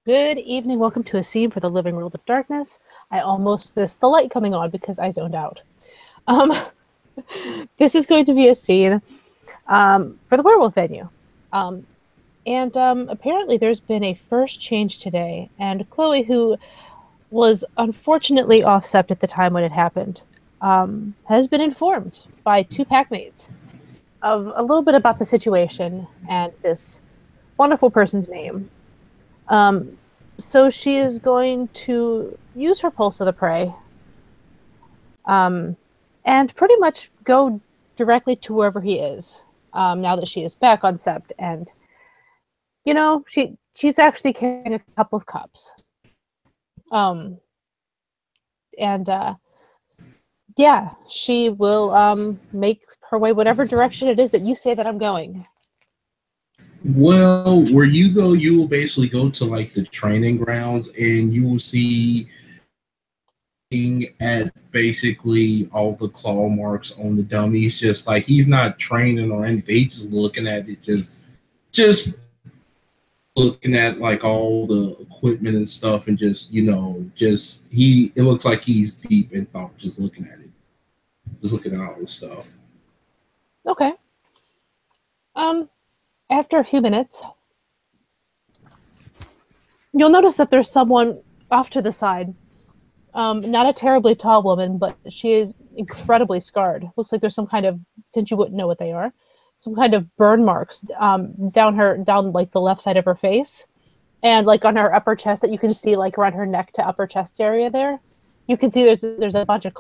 Good evening. Welcome to a scene for the Living World of Darkness. I almost missed the light coming on because I zoned out. Um, this is going to be a scene for the werewolf venue. And apparently there's been a first change today, and Chloe, who was unfortunately off sept at the time when it happened, has been informed by two packmates of a little bit about the situation and this wonderful person's name. So she is going to use her pulse of the prey, and pretty much go directly to wherever he is. Now that she is back on sept, and she's actually carrying a couple of cups. And yeah, she will make her way whatever direction it is that you say that I'm going. Well, where you go, you will basically go to like the training grounds, and you will see at basically all the claw marks on the dummies. Just like he's not training or anything, he's just looking at it, just looking at like all the equipment and stuff, and it looks like he's deep in thought, just looking at it, just looking at all the stuff. Okay. After a few minutes, you'll notice that there's someone off to the side. Not a terribly tall woman, but she is incredibly scarred. Looks like there's some kind of, since you wouldn't know what they are, some kind of burn marks down like the left side of her face, and like on her upper chest that you can see like around her neck to upper chest area there. You can see there's a bunch of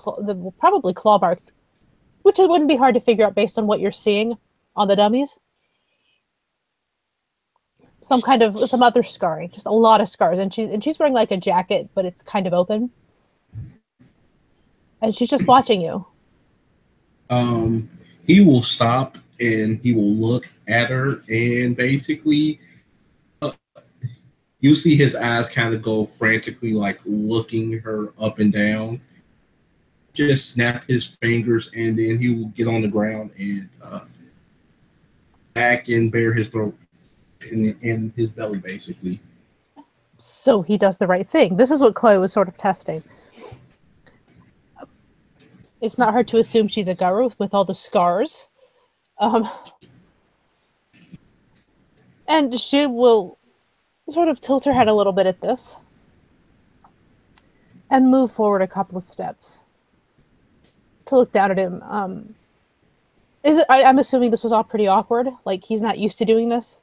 probably claw marks, which it wouldn't be hard to figure out based on what you're seeing on the dummies. Some other scarring, just a lot of scars, and she's wearing like a jacket, but it's kind of open, and she's just watching you. He will stop and he will look at her, and basically, you see his eyes kind of go frantically, like looking her up and down. Just snap his fingers, and then he will get on the ground and back and bare his throat. In his belly, basically. So he does the right thing. This is what Chloe was sort of testing. It's not hard to assume she's a Garu with all the scars. And she will sort of tilt her head a little bit at this and move forward a couple of steps to look down at him. I'm assuming this was all pretty awkward. Like, he's not used to doing this.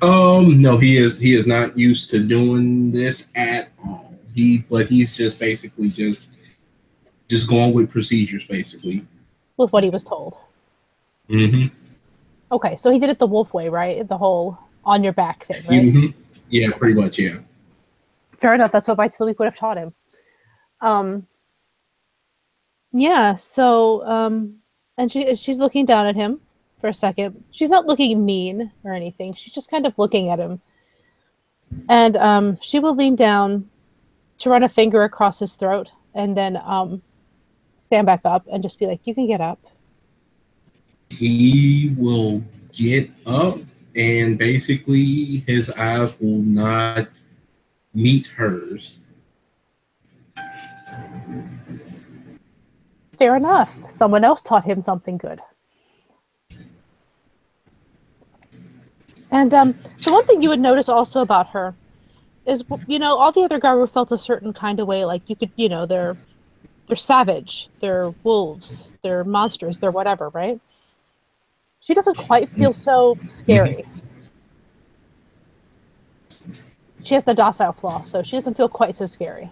No, he is not used to doing this at all. He's just basically just going with procedures, basically. With what he was told. Mm-hmm. Okay, so he did it the wolf way, right? The whole on your back thing, right? Mm-hmm. Yeah, pretty much, yeah. Fair enough. That's what Bites of the Week would have taught him. Yeah, so, and she's looking down at him for a second. She's not looking mean or anything. She's just kind of looking at him. And she will lean down to run a finger across his throat and then stand back up and just be like, you can get up. He will get up, and basically his eyes will not meet hers. Fair enough. Someone else taught him something good. And the one thing you would notice also about her is, all the other Garu felt a certain kind of way. Like, you could, they're savage, they're wolves, they're monsters, they're whatever, right? She doesn't quite feel so scary. She has the docile flaw, so she doesn't feel quite so scary.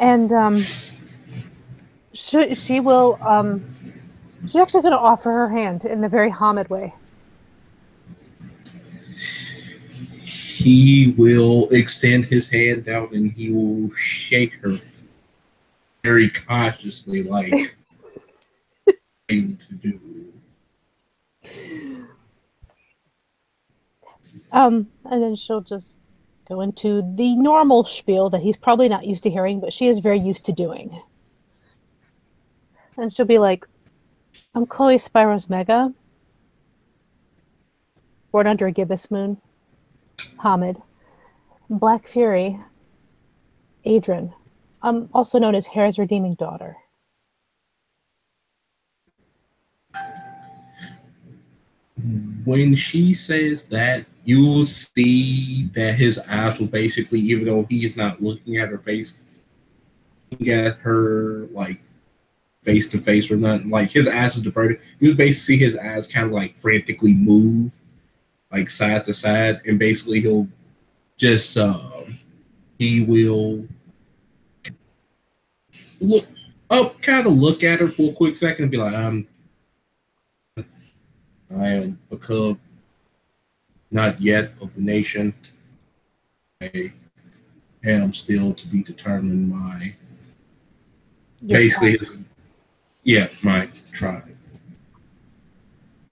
And she will, she's actually going to offer her hand in the very Hamid way. He will extend his hand out, and he will shake her very cautiously, like to do. And then she'll just go into the normal spiel that he's probably not used to hearing, but she is very used to doing. And she'll be like, I'm Chloe Spiros Mega. born under a gibbous moon, Hamid. Black Fury, Adrian, also known as Hera's redeeming daughter. When she says that, you'll see that his eyes will basically, even though he is not looking at her face, looking at her like face to face or nothing, like his eyes is diverted. You basically see his eyes kind of like frantically move, like side to side, and basically he'll just he will look up, kind of look at her for a quick second, and be like, I am a cub, not yet of the nation. I am still to be determined. My Your basically, tribe. yeah, my tribe.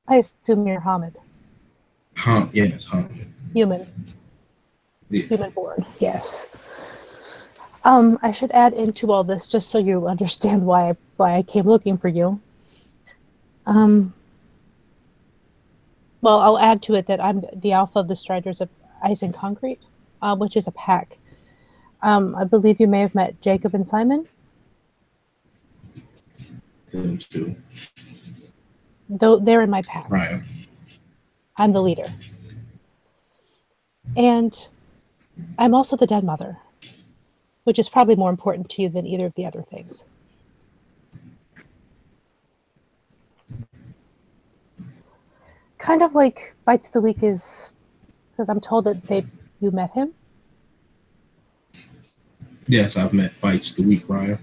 I assume you're Hamid. Yes, Human. yeah. Human born. Yes. I should add into all this just so you understand why I came looking for you. Um, well, I'll add to it that I'm the alpha of the Striders of Ice and Concrete, which is a pack. I believe you may have met Jacob and Simon. Them too. Though they're in my pack. Right. I'm the leader. And I'm also the dead mother, which is probably more important to you than either of the other things. Kind of like Bites the Week is, because I'm told that you met him. Yes, I've met Bites the Week, Ryan.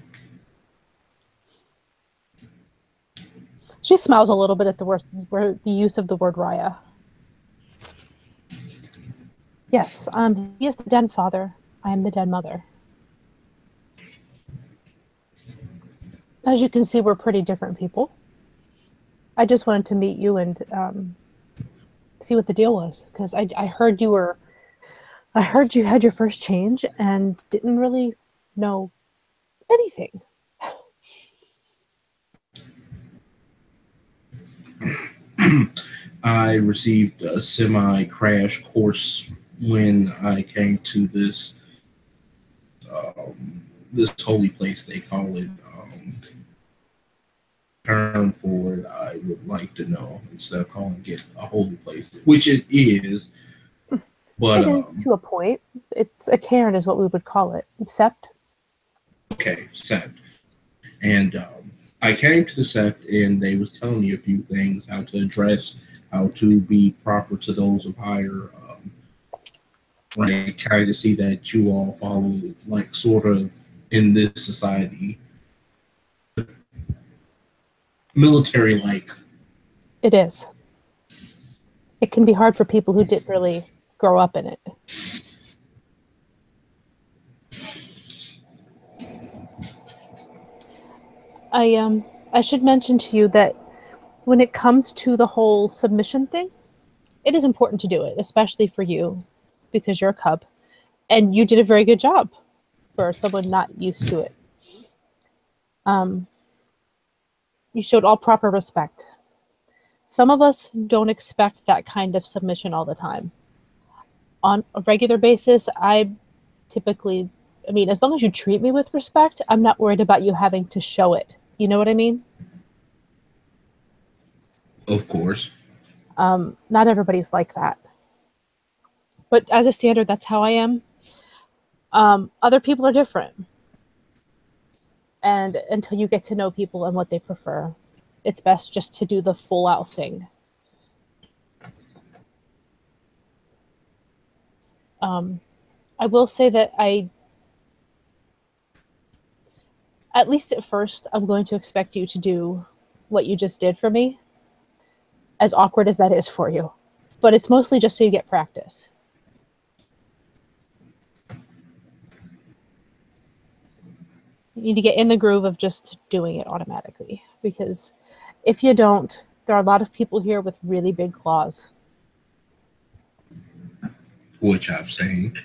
She smiles a little bit at the use of the word Raya. Yes, he is the den father. I am the den mother. As you can see, we're pretty different people. I just wanted to meet you and see what the deal was, because I heard I heard you had your first change and didn't really know anything. I received a semi crash course when I came to this holy place. They call it term for it. I would like to know instead of calling it a holy place, which it is. But It is to a point. It's a cairn, is what we would call it. Except, okay, sect. And I came to the sect, and they was telling me a few things, how to address, how to be proper to those of higher rank, kind of see that you all follow, like, sort of in this society, military like. it is. It can be hard for people who didn't really grow up in it. I should mention to you that when it comes to the whole submission thing, it is important to do it, especially for you, because you're a cub, and you did a very good job for someone not used to it. Um, you showed all proper respect. Some of us don't expect that kind of submission all the time. On a regular basis, I typically, I mean, as long as you treat me with respect, I'm not worried about you having to show it. You know what I mean? Of course. Not everybody's like that. But as a standard, that's how I am. Other people are different. And until you get to know people and what they prefer, it's best just to do the full out thing. I will say that at least at first, I'm going to expect you to do what you just did for me, as awkward as that is for you. But it's mostly just so you get practice. You need to get in the groove of just doing it automatically. Because if you don't, there are a lot of people here with really big claws. Which I've seen.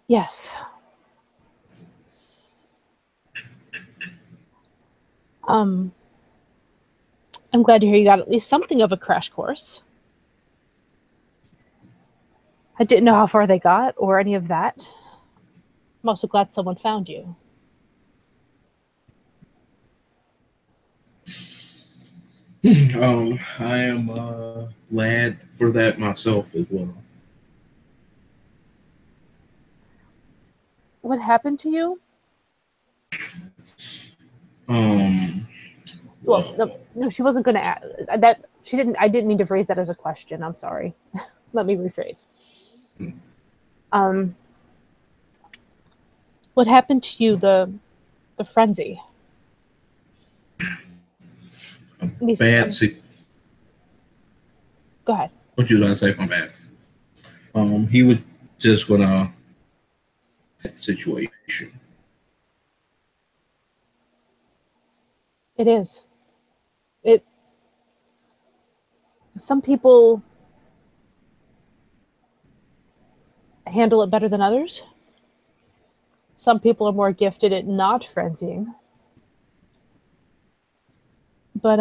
Yes. I'm glad to hear you got at least something of a crash course. I didn't know how far they got or any of that. I'm also glad someone found you. I am glad for that myself as well. What happened to you? Um, Well, well, no, no, she wasn't going to ask that. She didn't. I didn't mean to phrase that as a question. I'm sorry. Let me rephrase. Um, what happened to you? The frenzy. These. bad. Go ahead. What you gonna say? My bad. He was just gonna situation. It is. It. Some people handle it better than others. Some people are more gifted at not frenzying. But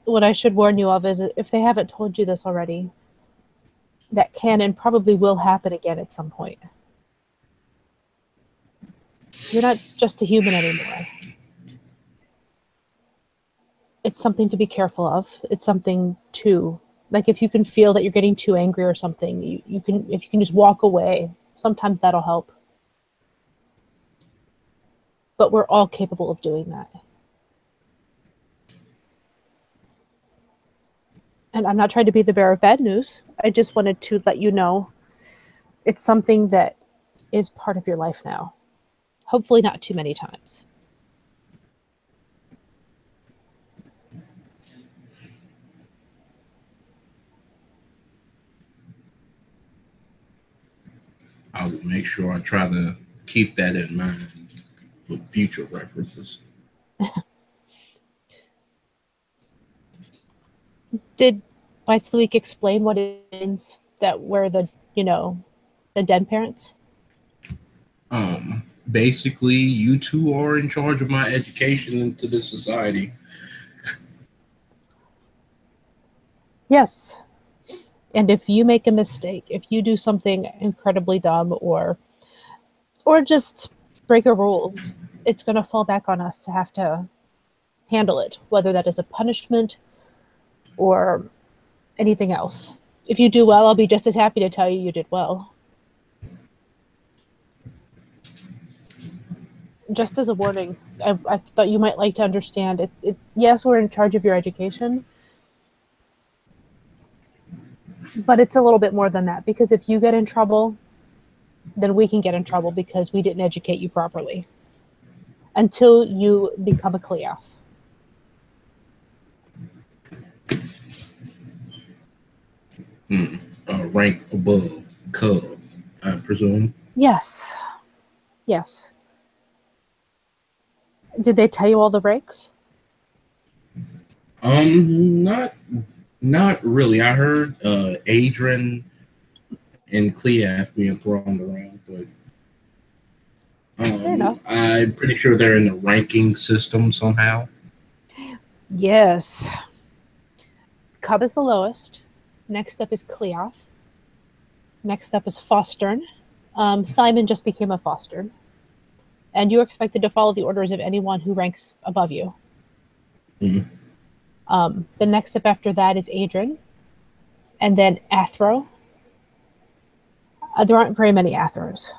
what I should warn you of is if they haven't told you this already, that can and probably will happen again at some point. You're not just a human anymore. It's something to be careful of. It's something to, like, if you can feel that you're getting too angry or something, you can, if you can just walk away, sometimes that'll help. But we're all capable of doing that. And I'm not trying to be the bearer of bad news. I just wanted to let you know it's something that is part of your life now. Hopefully, not too many times. I will make sure I try to keep that in mind for future references. Did Bites the Week explain what it means that we're the dead parents? Basically, you two are in charge of my education into this society. Yes. And if you make a mistake, if you do something incredibly dumb or just break a rule, it's going to fall back on us to have to handle it, whether that is a punishment or anything else. If you do well, I'll be just as happy to tell you you did well. Just as a warning, I thought you might like to understand yes, we're in charge of your education, but it's a little bit more than that because if you get in trouble, then we can get in trouble because we didn't educate you properly until you become a Cleof. Rank above Cub, I presume. Yes. Yes. Did they tell you all the ranks? Not really. I heard Adrian and Cleaf being thrown around, but Fair enough. I'm pretty sure they're in the ranking system somehow. Yes. Cub is the lowest. Next up is Cleof. Next up is Fostern. Simon just became a Fostern. And you're expected to follow the orders of anyone who ranks above you. Mm-hmm. The next step after that is Adrian. And then Athro. There aren't very many Athros.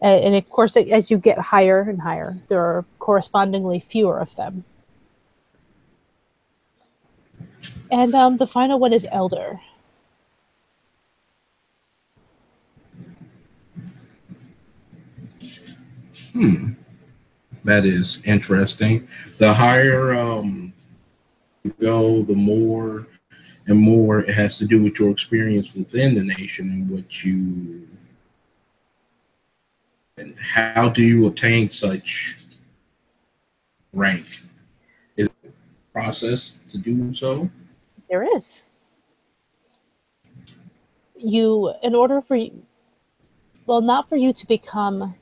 And of course, as you get higher and higher, there are correspondingly fewer of them. And the final one is Elder. That is interesting. The higher you go, the more and more it has to do with your experience within the nation and what you and how do you obtain such rank? Is it a process to do so? There is. In order for you, well, not for you to become,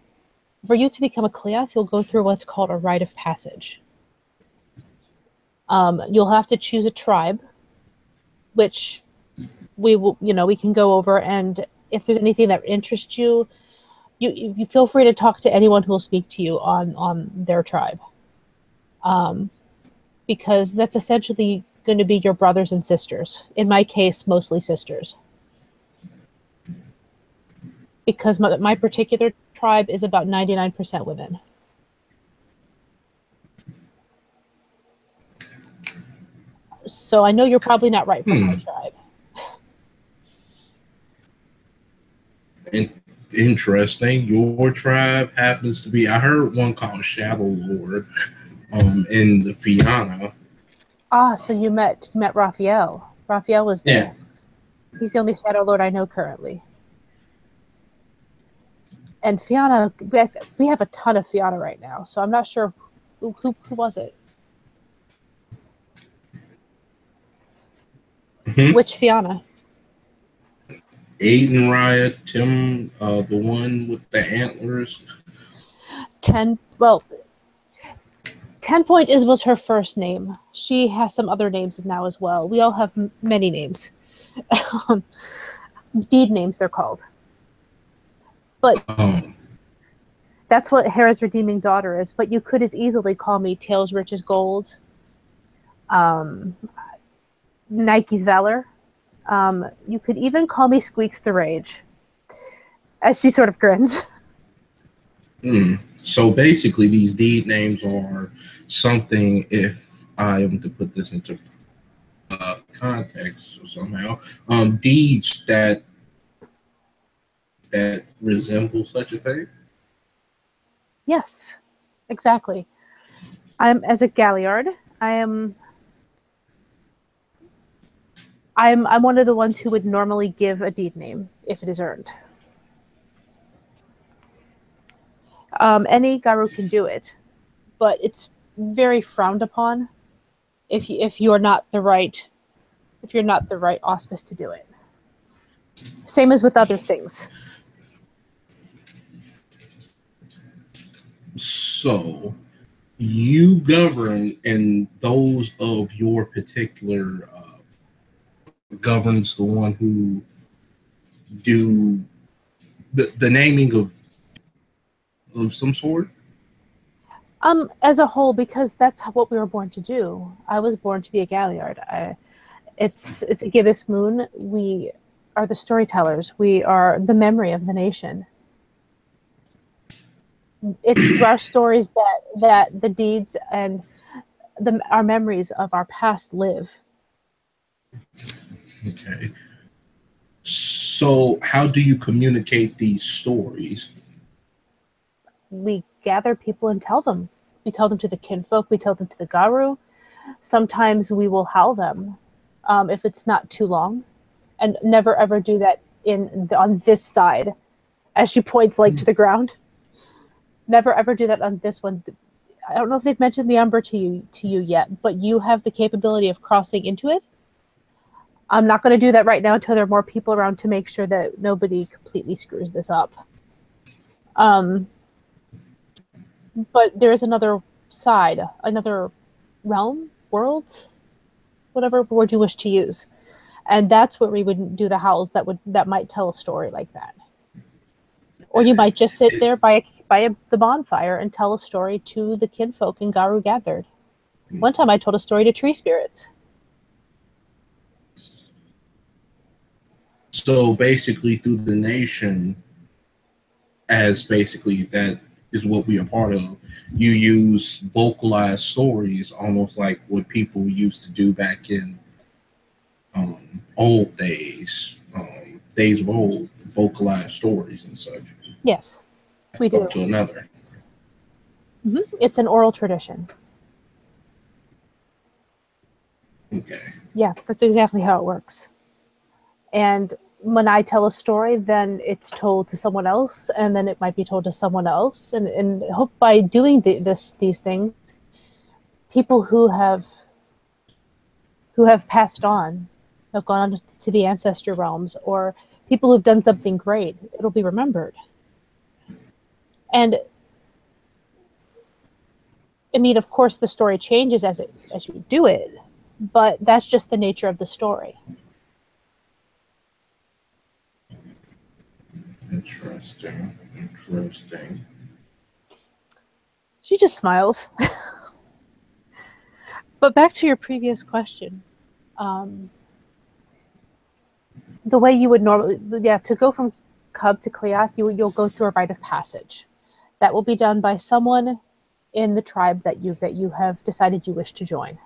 for you to become a Cleof, you'll go through what's called a rite of passage. You'll have to choose a tribe which we will, we can go over. And if there's anything that interests you, you feel free to talk to anyone who will speak to you on their tribe, because that's essentially going to be your brothers and sisters. In my case, mostly sisters, because my particular tribe is about 99% women. So I know you're probably not right for my tribe. Interesting. Your tribe happens to be, I heard one called Shadow Lord in the Fianna. Ah, so you met Raphael. Raphael was there. Yeah. He's the only Shadow Lord I know currently. And Fianna, we have a ton of Fianna right now, so I'm not sure who was it. Mm-hmm. Which Fianna? Aiden Riot, Tim, the one with the antlers. 10 Point was her first name. She has some other names now as well. We all have many names. Deed names, they're called. But that's what Hera's redeeming daughter is. But you could as easily call me Tails Rich as Gold, Nike's Valor. You could even call me Squeaks the Rage, as she sort of grins. So basically, these deed names are something, if I am to put this into context somehow, deeds that resemble such a thing. Yes, exactly. As a Galliard, I'm one of the ones who would normally give a deed name if it is earned. Any Garu can do it, but it's very frowned upon if you're not the right auspice to do it. Same as with other things. So you govern, and those of your particular governs the one who do the naming of some sort. As a whole, because that's what we were born to do. I was born to be a Galliard. It's a gibbous moon. We are the storytellers. We are the memory of the nation. It's through our stories that the deeds and our memories of our past live. Okay. So how do you communicate these stories? We gather people and tell them. We tell them to the kinfolk. We tell them to the Garu. Sometimes we will howl them if it's not too long, and never ever do that on this side, as she points to the ground. Never ever do that on this one. I don't know if they've mentioned the Umber to you yet, but you have the capability of crossing into it. I'm not going to do that right now until there are more people around to make sure that nobody completely screws this up. But there is another side, another realm, world, whatever word you wish to use, and that's where we would do the howls that might tell a story like that. Or you might just sit there by the bonfire and tell a story to the kinfolk and Garu gathered. One time I told a story to tree spirits. So basically, through the nation, as basically that is what we are part of, you use vocalized stories, almost like what people used to do back in old days, days of old, vocalized stories and such. Yes, we do. To another. It's an oral tradition. Okay. Yeah, that's exactly how it works. And when I tell a story, then it's told to someone else, and then it might be told to someone else. And hope by doing these things, people who have passed on, have gone on to the ancestor realms, or people who've done something great, it'll be remembered. And I mean, of course, the story changes as you do it, but that's just the nature of the story. Interesting. Interesting. She just smiles. But back to your previous question. Um, the way you would normally, yeah, to go from cub to Cleath, you'll go through a rite of passage. That will be done by someone in the tribe that you have decided you wish to join.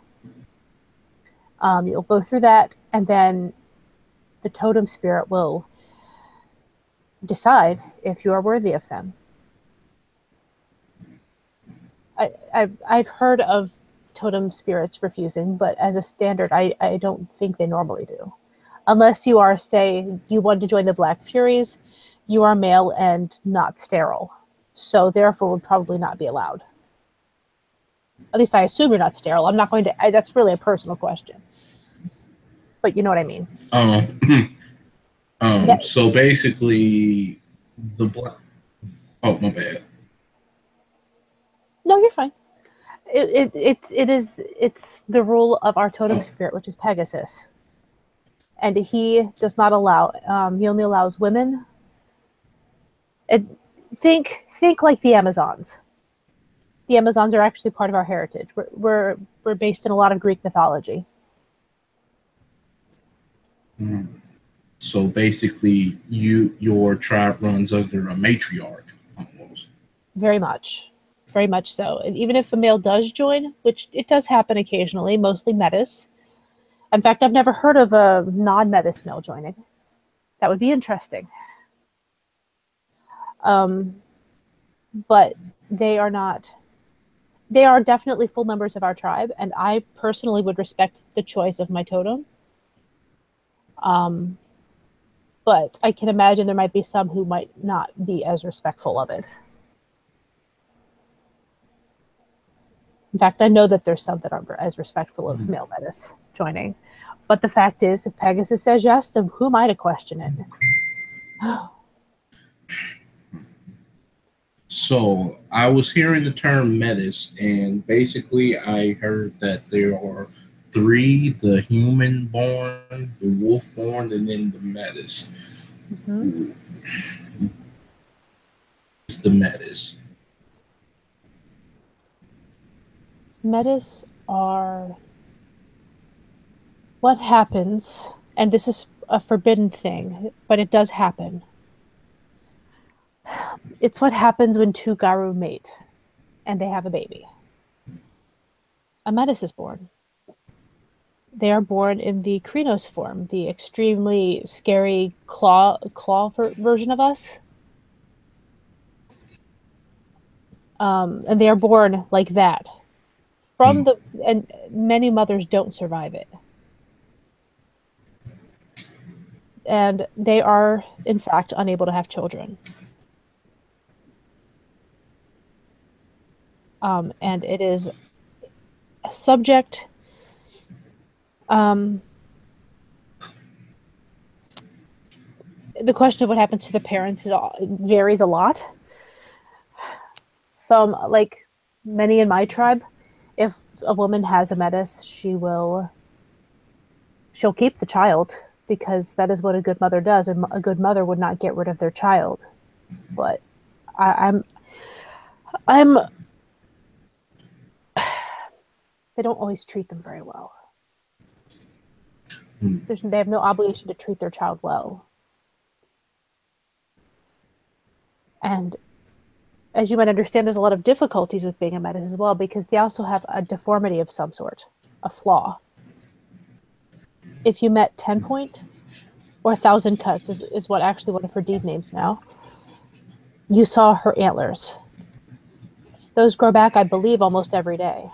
You'll go through that, and then the totem spirit will decide if you are worthy of them. I've heard of totem spirits refusing, but as a standard, I don't think they normally do. Unless you are, say, you want to join the Black Furies, you are male and not sterile. So therefore would probably not be allowed. At least I assume you're not sterile. I'm not going to, that's really a personal question. But you know what I mean. That, So basically, the black. Oh, my bad. no, you're fine. It's the rule of our totem Oh, spirit, which is Pegasus. And he does not allow, he only allows women. It, think like the Amazons. The Amazons are actually part of our heritage. We're based in a lot of Greek mythology. so basically, your tribe runs under a matriarch almost. Very much so. And even if a male does join, which it does happen occasionally, mostly metis. In fact, I've never heard of a non-metis male joining. That would be interesting. Um, but they are not. They are definitely full members of our tribe, and I personally would respect the choice of my totem. Um, but I can imagine there might be some who might not be as respectful of it. In fact, I know that there's some that aren't as respectful of male metis joining. But the fact is, if Pegasus says yes, then who am I to question it? So I was hearing the term metis, and basically I heard that there are three: the human born, the wolf born, and then the metis. Mm-hmm. It's the metis. Metis are what happens, and this is a forbidden thing, but it does happen. It's what happens when two Garu mate and they have a baby. A Metis is born. They are born in the Krynos form, the extremely scary claw version of us. And they are born like that. Hmm. And many mothers don't survive it. And they are, in fact, unable to have children. And it is subject. Um, the question of what happens to the parents varies a lot. Some, like many in my tribe, if a woman has a metis, she'll keep the child because that is what a good mother does. And a good mother would not get rid of their child. But I, I'm they don't always treat them very well. Hmm. They have no obligation to treat their child well. And as you might understand, there's a lot of difficulties with being a metis as well because they also have a deformity of some sort, a flaw. If you met 10 point or 1,000 cuts is what actually one of her deed names now, you saw her antlers. Those grow back, I believe, almost every day,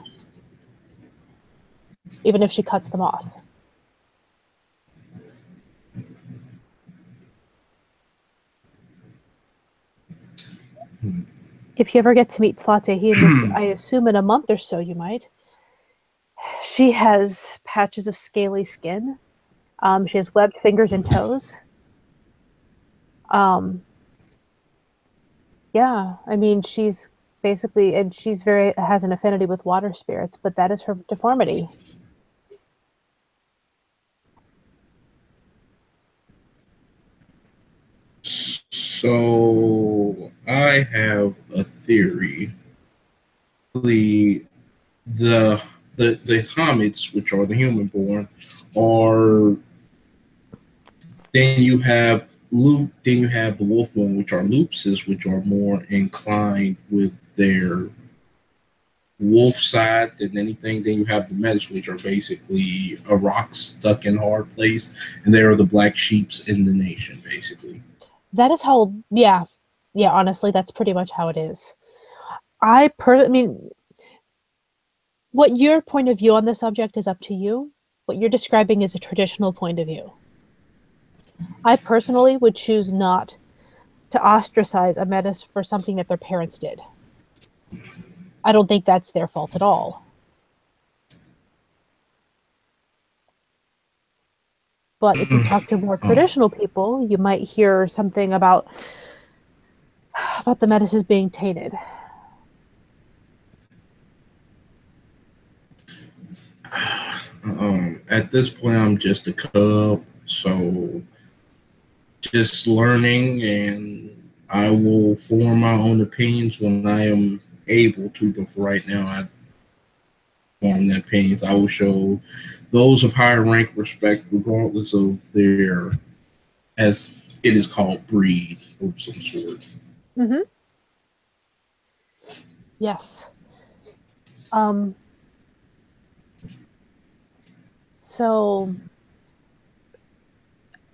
even if she cuts them off. If you ever get to meet Tlatehin, which I assume in a month or so you might, she has patches of scaly skin. She has webbed fingers and toes. Um, yeah, I mean, she's basically, and she's very, has an affinity with water spirits, but that is her deformity. So I have a theory. The the the comets, which are the human born, are then you have then you have the wolf born, which are loopses, which are more inclined with their wolf side than anything. Then you have the metis, which are basically a rock stuck in a hard place, and they are the black sheeps in the nation, basically. That is how, yeah, yeah, honestly, that's pretty much how it is. I mean, what your point of view on the subject is up to you. What you're describing is a traditional point of view. I personally would choose not to ostracize a metis for something that their parents did. I don't think that's their fault at all. But if you talk to more Um, traditional people, you might hear something about the metis being tainted. at this point, I'm just a cub, so just learning, and I will form my own opinions when I am able to. But for right now, I form the opinions. I will show those of higher rank respect, regardless of their, as it is called, breed of some sort. Mm-hmm. Yes. Um, so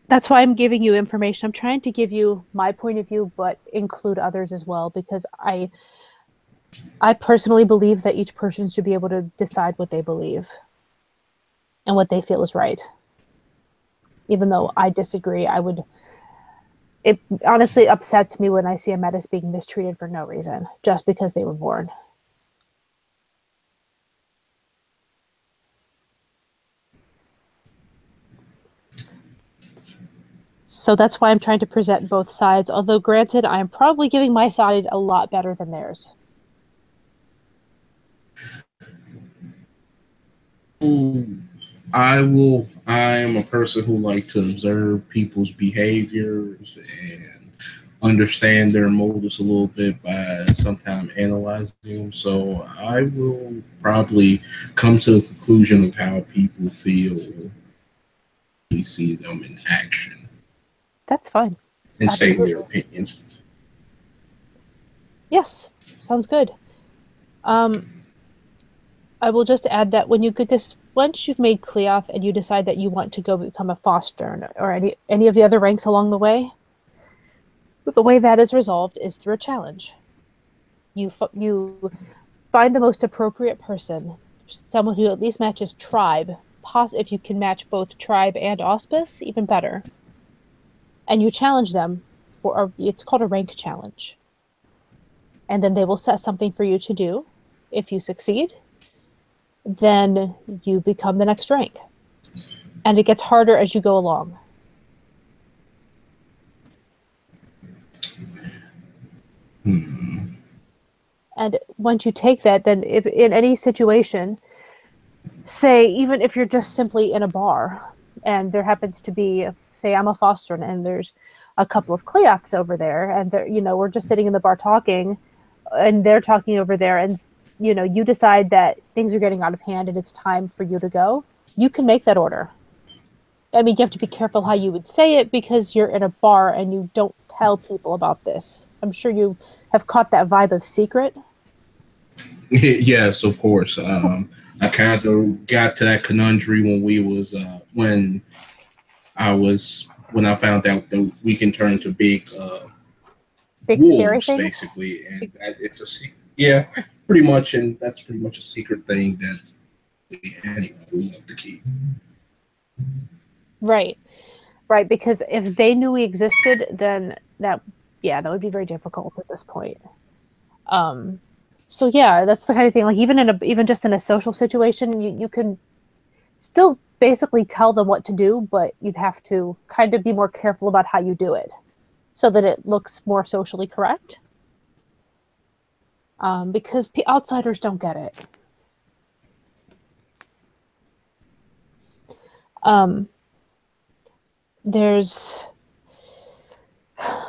that's why I'm giving you information. I'm trying to give you my point of view, but include others as well, because I personally believe that each person should be able to decide what they believe and what they feel is right. Even though I disagree, I would. It honestly upsets me when I see a metis being mistreated for no reason, just because they were born. So that's why I'm trying to present both sides. Although, granted, I am probably giving my side a lot better than theirs. I will. I am a person who like to observe people's behaviors and understand their motives a little bit by sometimes analyzing them. So I will probably come to a conclusion of how people feel when we see them in action That's fine. and say their Absolutely. opinions. Yes, sounds good. Um, I will just add that when you get this, once you've made Cleoth and you decide that you want to go become a foster or any of the other ranks along the way, the way that is resolved is through a challenge. You find the most appropriate person, someone who at least matches tribe. If you can match both tribe and auspice, even better. And you challenge them it's called a rank challenge. And then they will set something for you to do. If you succeed, then you become the next rank. And it gets harder as you go along. Hmm. And once you take that, then if in any situation, say even if you're just simply in a bar and there happens to be, say I'm a foster and there's a couple of Cleoths over there, and they're, we're just sitting in the bar talking, and they're talking over there, and you decide that things are getting out of hand and it's time for you to go, you can make that order. I mean, you have to be careful how you would say it because you're in a bar and you don't tell people about this. I'm sure you have caught that vibe of secret. Yes, of course. I kind of got to that conundrum when I found out that we can turn to big Big scary wolves, things. basically, and that it's yeah, pretty much, and that's pretty much a secret thing that anyone would love to keep. Right. Right, because if they knew we existed, then yeah, that would be very difficult at this point. Um, so yeah, that's the kind of thing. Like even just in a social situation, you can still basically tell them what to do, but you'd have to kind of be more careful about how you do it so that it looks more socially correct. Because outsiders don't get it. Um, there's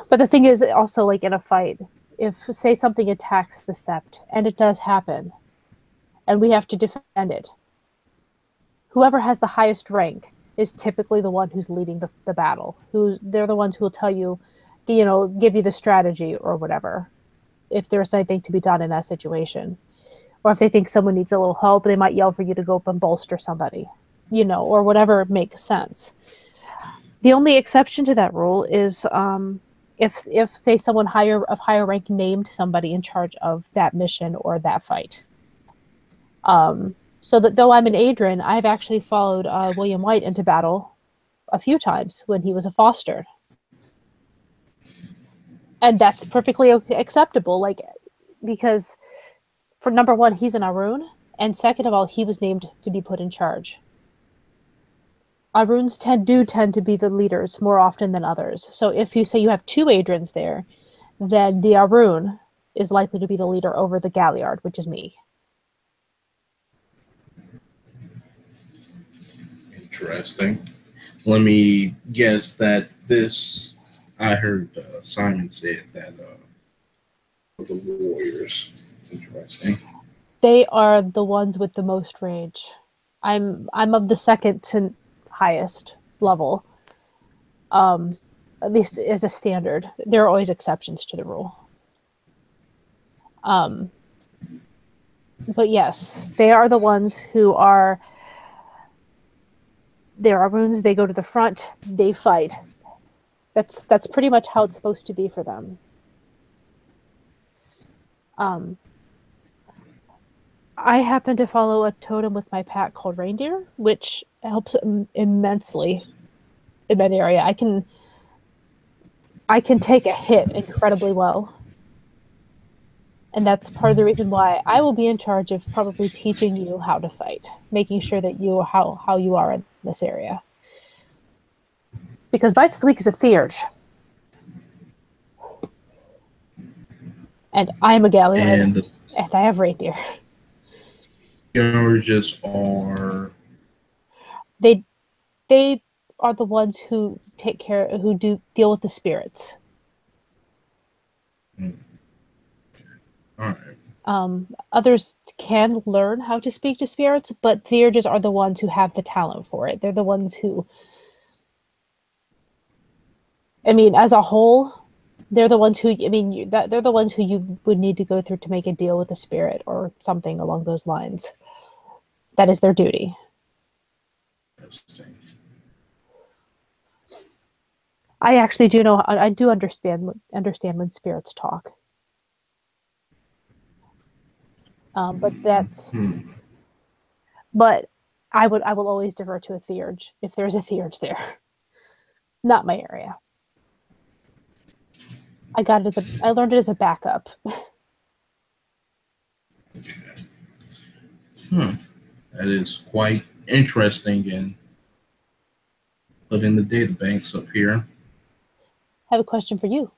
But the thing is, also, like in a fight, if, say, something attacks the sept, and it does happen, and we have to defend it, whoever has the highest rank is typically the one who's leading the battle. They're the ones who will tell you, give you the strategy or whatever, if there's anything to be done in that situation. Or if they think someone needs a little help, they might yell for you to go up and bolster somebody, or whatever makes sense. The only exception to that rule is if say someone of higher rank named somebody in charge of that mission or that fight. So that though I'm an Adrian, I've actually followed William White into battle a few times when he was a Foster, and that's perfectly acceptable. Like, because for number one, he's an Arun, and second of all, he was named to be put in charge. Aruns tend to be the leaders more often than others. So if you say you have two Adrians there, then the Arun is likely to be the leader over the Galliard, which is me. Interesting. Let me guess that this. I heard Simon say that the Warriors. Interesting. They are the ones with the most rage. I'm of the second to highest level. At least as a standard. There are always exceptions to the rule. But yes, they are the ones who are. There are runes. They go to the front. They fight. That's pretty much how it's supposed to be for them. I happen to follow a totem with my pack called Reindeer, which helps immensely in that area. I can take a hit incredibly well. And that's part of the reason why I will be in charge of probably teaching you how to fight, making sure that how you are in this area. Because Bites the Weak is a Theurge. And I'm a Galliard, and I have Reindeer. Theurges are. They are the ones who deal with the spirits. All right. Others can learn how to speak to spirits, but Theurges are the ones who have the talent for it. They're the ones who, I mean, as a whole, they're the ones who, they're the ones who you would need to go through to make a deal with a spirit or something along those lines. That is their duty. I actually do know. I do understand when spirits talk. But that's. But I will always defer to a Theurge if there's a Theurge there. Not my area. I learned it as a backup. That is quite interesting and put in the data banks up here. I have a question for you.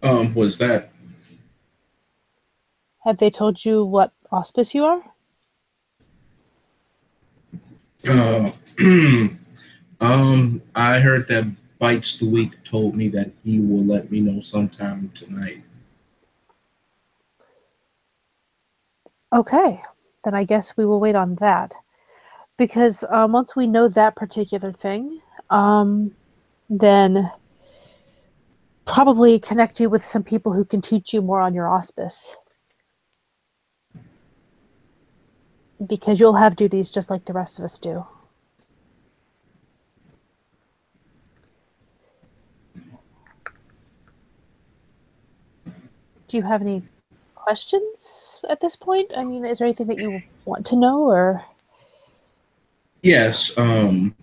What's that? Have they told you what auspice you are? I heard that Bites the Week told me that he will let me know sometime tonight. Okay, then I guess we will wait on that. Because once we know that particular thing, then probably connect you with some people who can teach you more on your auspice. Because you'll have duties just like the rest of us do. Do you have any questions at this point? I mean, is there anything that you want to know, or? Yes. When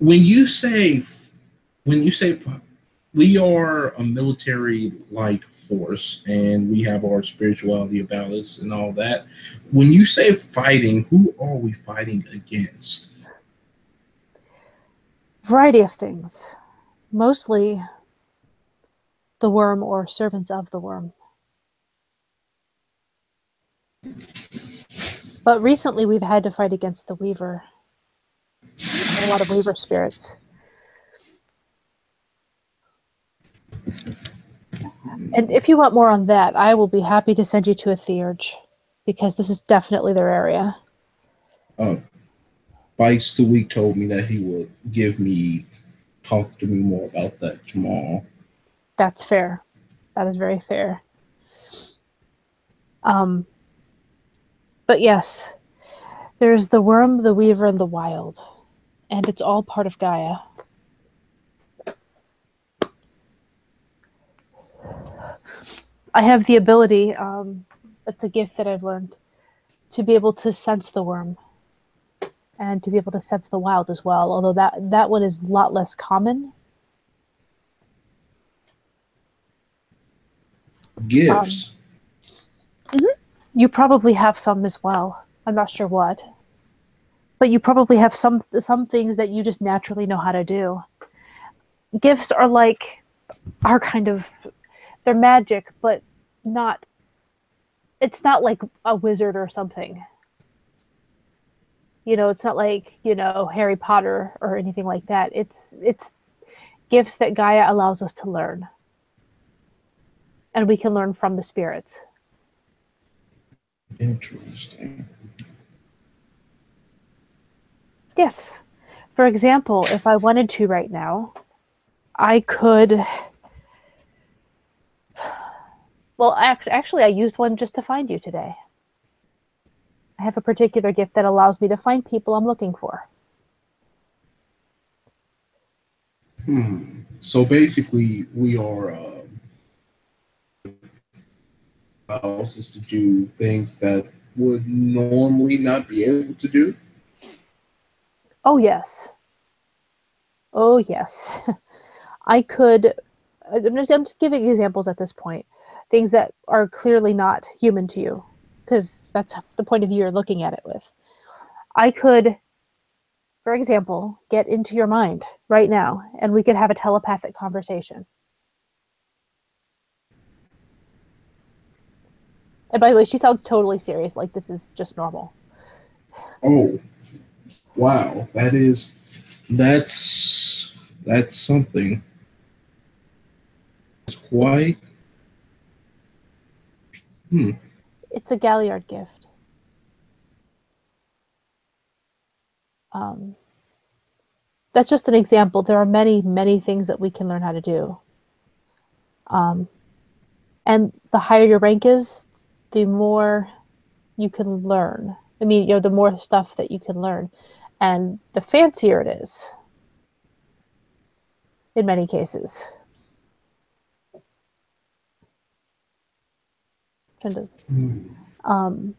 you say we are a military-like force and we have our spirituality about us and all that, when you say fighting, who are we fighting against? Variety of things. Mostly the worm or servants of the worm. But recently we've had to fight against the Weaver. a lot of weaver spirits. And if you want more on that, I will be happy to send you to a theurge, because this is definitely their area. Uh, Bites the Week told me that he would talk to me more about that tomorrow. That's fair. That is very fair. Um, but yes, there's the worm, the weaver, and the wild, and it's all part of Gaia. I have the ability, it's a gift that I've learned, to be able to sense the worm and to be able to sense the wild as well, although that one is a lot less common. Um, Gifts. you probably have some as well. I'm not sure what, but you probably have some things that you just naturally know how to do. Gifts are kind of, they're magic, but not. It's not like a wizard or something. It's not like Harry Potter or anything like that. It's gifts that Gaia allows us to learn, and we can learn from the spirits. Interesting. Yes. For example, if I wanted to right now, I could. Well, actually, I used one just to find you today. I have a particular gift that allows me to find people I'm looking for. So basically, we are allows us to do things that would normally not be able to do. Oh, yes. Oh, yes. I could. I'm just giving examples at this point. Things that are clearly not human to you, because that's the point of view you're looking at it with. I could, for example, get into your mind right now, and we could have a telepathic conversation. And by the way, she sounds totally serious, like this is just normal. Oh, wow. That's something. It's quite. Hmm. It's a Galliard gift. Um, that's just an example. There are many, many things that we can learn how to do. Um, and the higher your rank is, the more you can learn. I mean, the more stuff that you can learn, and the fancier it is. In many cases. Um,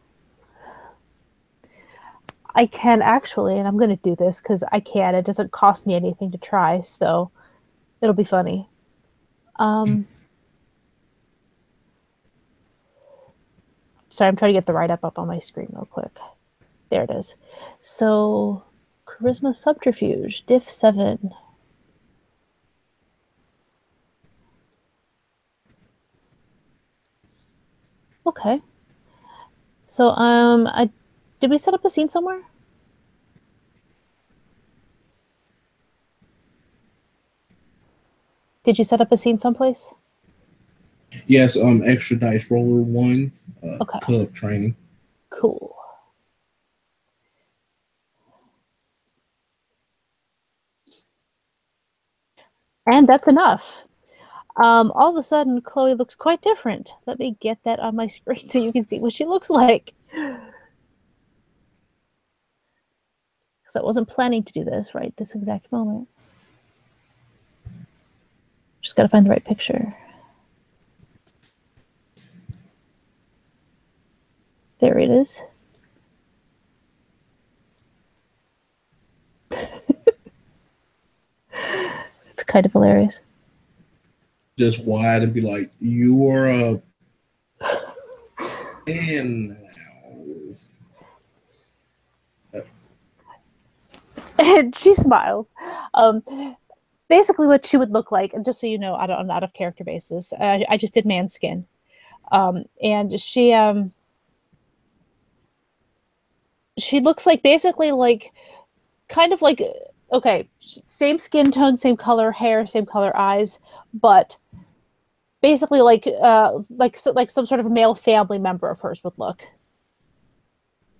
I can actually, and I'm going to do this because I can. It doesn't cost me anything to try, so it'll be funny. Sorry, I'm trying to get the write-up up on my screen real quick. There it is. So, Charisma Subterfuge, Diff 7. Okay. So, did we set up a scene somewhere? Did you set up a scene someplace? Yes. Extra dice roller one. Okay. Club training. Cool. And that's enough. All of a sudden, Chloe looks quite different. Let me get that on my screen so you can see what she looks like. Because I wasn't planning to do this right this exact moment. Just gotta find the right picture. There it is. It's kind of hilarious. Just wide and be like, you are a man now. And she smiles. Basically, what she would look like, and just so you know, on an out of character basis, I just did man skin. And she looks like basically like kind of like okay, same skin tone, same color hair, same color eyes, but basically like some sort of male family member of hers would look.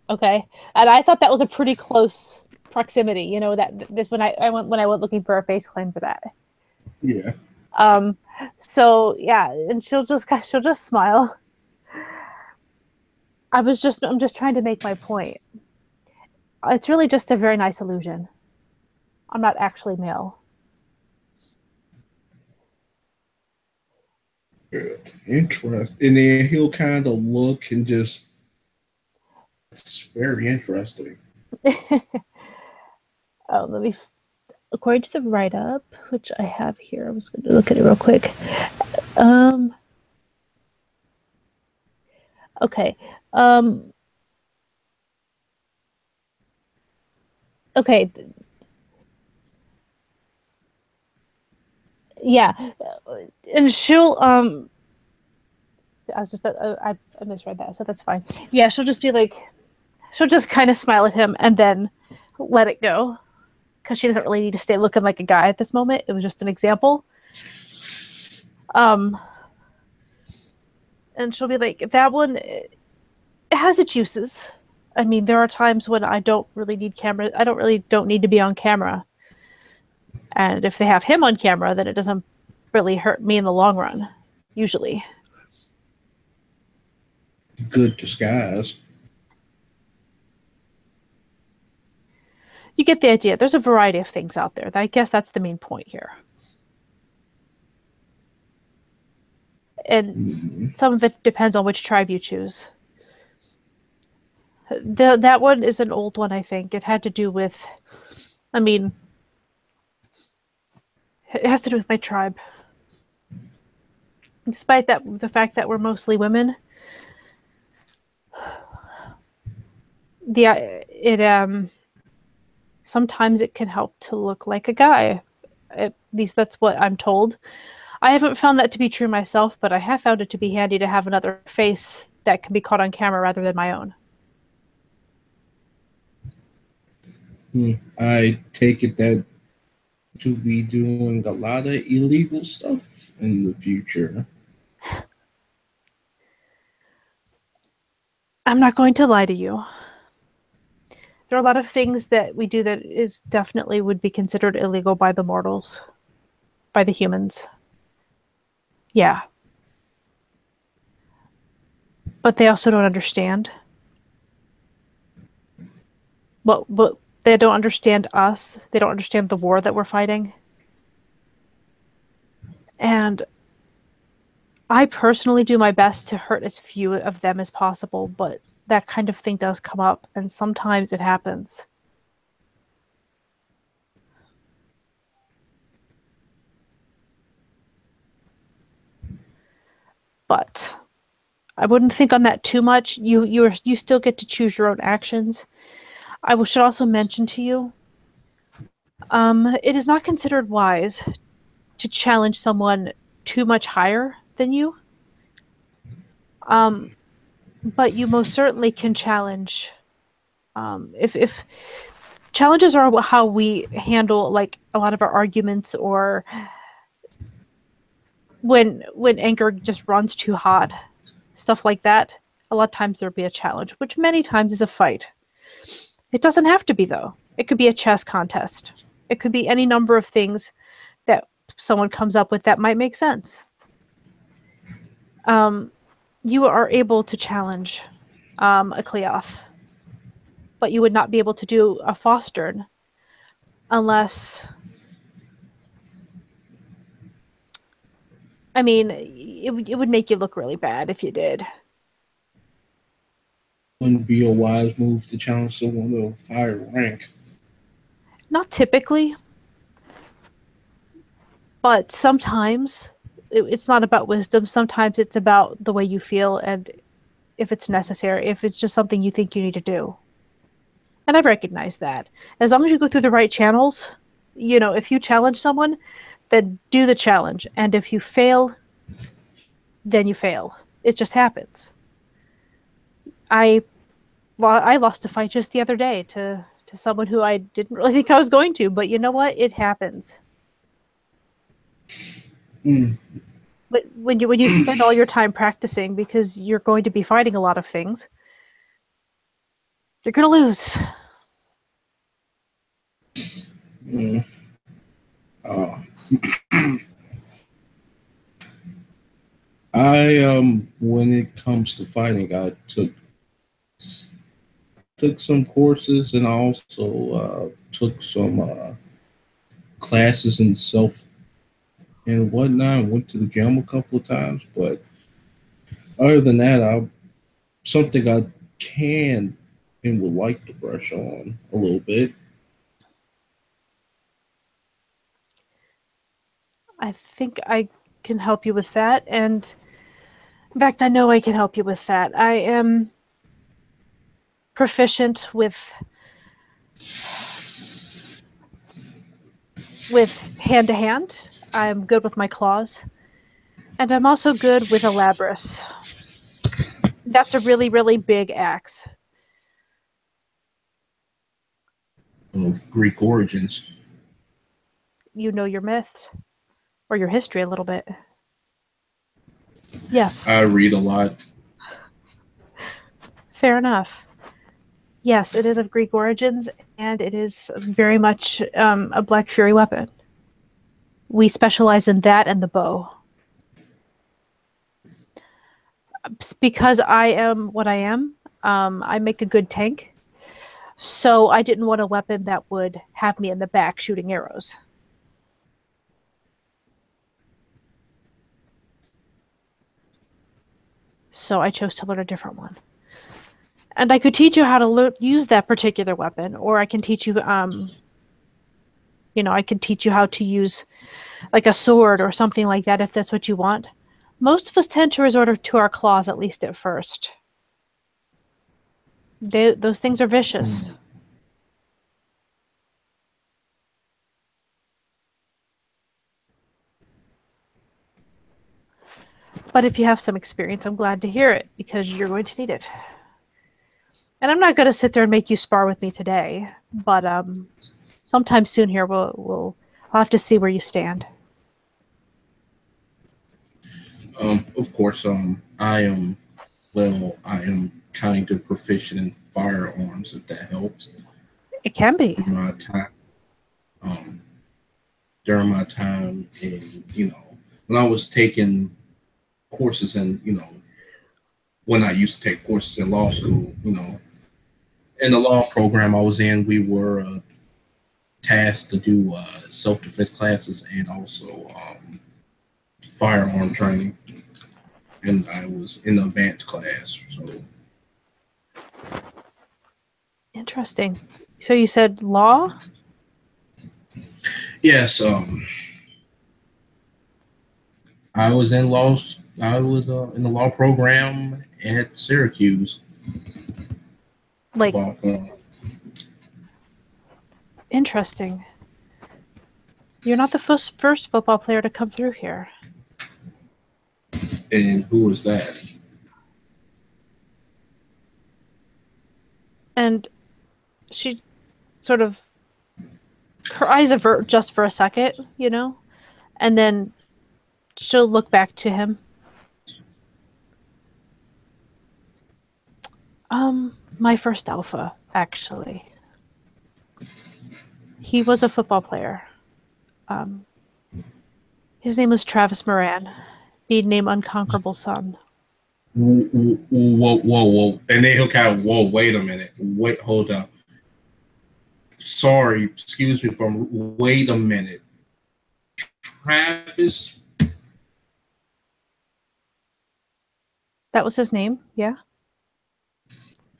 Okay, and I thought that was a pretty close proximity. You know that this when I went looking for a face claim for that. Yeah. Um, so yeah, and she'll just smile. I'm just trying to make my point. It's really just a very nice illusion. I'm not actually male. Interesting. And then he'll kind of look and just, it's very interesting. Let me, according to the write up, which I have here, I'm just going to look at it real quick. Um, okay. Um, okay. Yeah. And she'll, I was just, I misread that, so that's fine. Yeah, she'll just kind of smile at him and then let it go because she doesn't really need to stay looking like a guy at this moment. It was just an example. Um, and she'll be like, that one, it has its uses. I mean, there are times when I don't really need camera. I don't need to be on camera. And if they have him on camera, then it doesn't really hurt me in the long run, usually. Good disguise. You get the idea. There's a variety of things out there. I guess that's the main point here. And Mhm. some of it depends on which tribe you choose. That one is an old one, I think. It had to do with, I mean, it has to do with my tribe. Despite that, the fact that we're mostly women, the it sometimes it can help to look like a guy. At least that's what I'm told. I haven't found that to be true myself, but I have found it to be handy to have another face that can be caught on camera rather than my own. I take it that to be doing a lot of illegal stuff in the future. I'm not going to lie to you. There are a lot of things that we do that is definitely would be considered illegal by the mortals, by the humans. Yeah. But they also don't understand. But they don't understand us. They don't understand the war that we're fighting. And I personally do my best to hurt as few of them as possible, but that kind of thing does come up, and sometimes it happens. But I wouldn't think on that too much. You still get to choose your own actions. Should also mention to you, it is not considered wise to challenge someone too much higher than you. Um, but you most certainly can challenge. If challenges are how we handle like a lot of our arguments, or when anger just runs too hot, stuff like that. A lot of times there'll be a challenge, which many times is a fight. It doesn't have to be though. It could be a chess contest. It could be any number of things that someone comes up with that might make sense. Um, you are able to challenge a Cleoth, but you would not be able to do a Fostern unless, I mean, it would make you look really bad if you did. Wouldn't be a wise move to challenge someone of higher rank. Not typically, but sometimes it's not about wisdom. Sometimes it's about the way you feel and if it's necessary, if it's just something you think you need to do. And I recognize that. As long as you go through the right channels, if you challenge someone, then do the challenge. And if you fail, then you fail. It just happens. I I lost a fight just the other day to someone who I didn't really think I was going to, but you know what? It happens. Mm. But when you spend all your time practicing because you're going to be fighting a lot of things, you're going to lose. Mm. Uh, when it comes to fighting, I took some courses and I also took some classes in self and whatnot. Went to the gym a couple of times, but other than that, something I can and would like to brush on a little bit. I think I can help you with that. And in fact, I know I can help you with that. I am proficient with hand to hand. I'm good with my claws. And I'm also good with a labrys. That's a really, really big axe. Of Greek origins. You know your myths or your history a little bit. Yes. I read a lot. Fair enough. Yes, it is of Greek origins, and it is very much a Black Fury weapon. We specialize in that and the bow. Because I am what I am, I make a good tank. So I didn't want a weapon that would have me in the back shooting arrows. So I chose to learn a different one. And I could teach you how to use that particular weapon, or I can teach you, I could teach you how to use like a sword or something like that if that's what you want. Most of us tend to resort to our claws, at least at first. Those things are vicious. Mm. But if you have some experience, I'm glad to hear it because you're going to need it. And I'm not going to sit there and make you spar with me today, but sometime soon here I'll have to see where you stand. Of course, I am kind of proficient in firearms, if that helps. It can be. My time, um, during my time in, when I was taking courses in, when I used to take courses in law school, in the law program I was in, we were tasked to do self defense classes and also firearm training. And I was in the advanced class. So, Interesting. So you said law? yes, I was in law. I was in the law program at Syracuse. Like, Law firm. interesting. You're not the first football player to come through here. And who was that? And she sort of, her eyes avert just for a second, and then she'll look back to him. My first alpha, actually. He was a football player. His name was Travis Moran. Deed name Unconquerable Sun. Whoa, whoa, whoa. And then he'll kind of, whoa, wait a minute. Wait, hold up. Sorry, excuse me wait a minute. Travis? That was his name, yeah?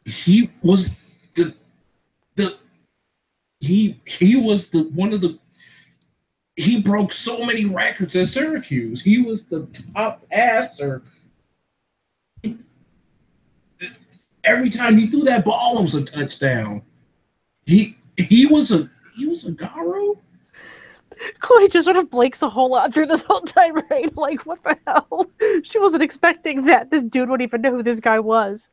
He was he was the one of the he broke so many records at Syracuse. He was the top passer. Every time he threw that ball, it was a touchdown. He was a Garo. Chloe just sort of blinks a whole lot through this whole time, right? Like, what the hell? She wasn't expecting that this dude wouldn't even know who this guy was.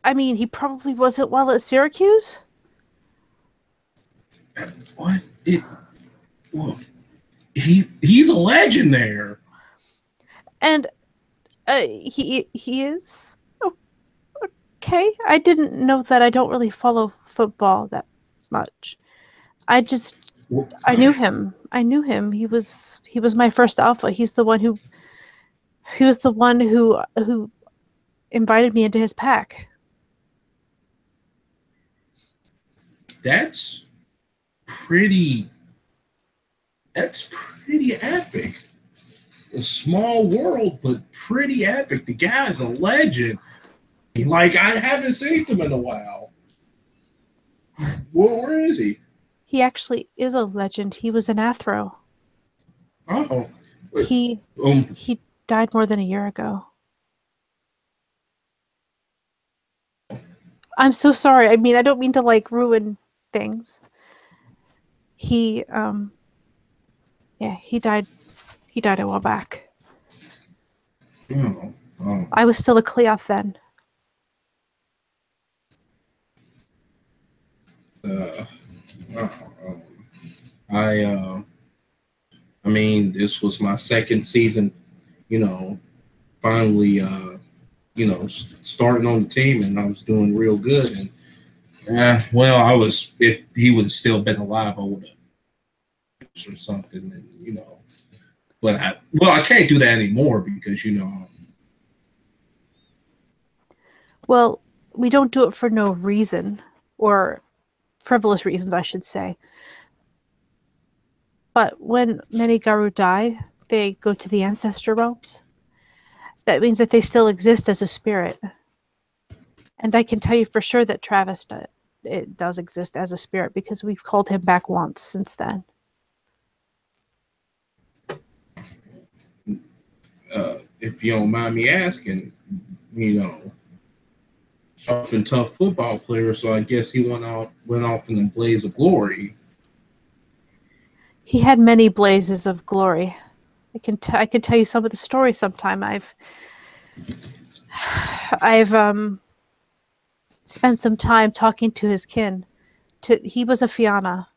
I mean, he probably wasn't well at Syracuse. What? Well, he's a legend there. And he is okay. I didn't know that. I don't really follow football that much. I just Well, I knew him. I knew him. He was my first alpha. He was the one who invited me into his pack. that's pretty. That's pretty epic. A small world, but pretty epic. The guy's a legend. Like I haven't seen him in a while. Well, where is he? He actually is a legend. He was an Athro. Oh, He um, he died more than a year ago. I'm so sorry. I mean, I don't mean to like ruin things. He yeah, he died a while back. oh, oh, I was still a Cleoth then. uh, oh, I, I mean, this was my second season. You know, finally, starting on the team, and I was doing real good. And well, I was. If he would have still been alive, I would have or something. And but I can't do that anymore because Well, we don't do it for no reason, or frivolous reasons, I should say. But when many Garu die, they go to the ancestor realms. That means that they still exist as a spirit. And I can tell you for sure that it does exist as a spirit because we've called him back once since then. if you don't mind me asking, you know, tough and tough football player. So I guess he went off in a blaze of glory. He had many blazes of glory. I can tell you some of the stories sometime. I've spent some time talking to his kin. He was a Fianna,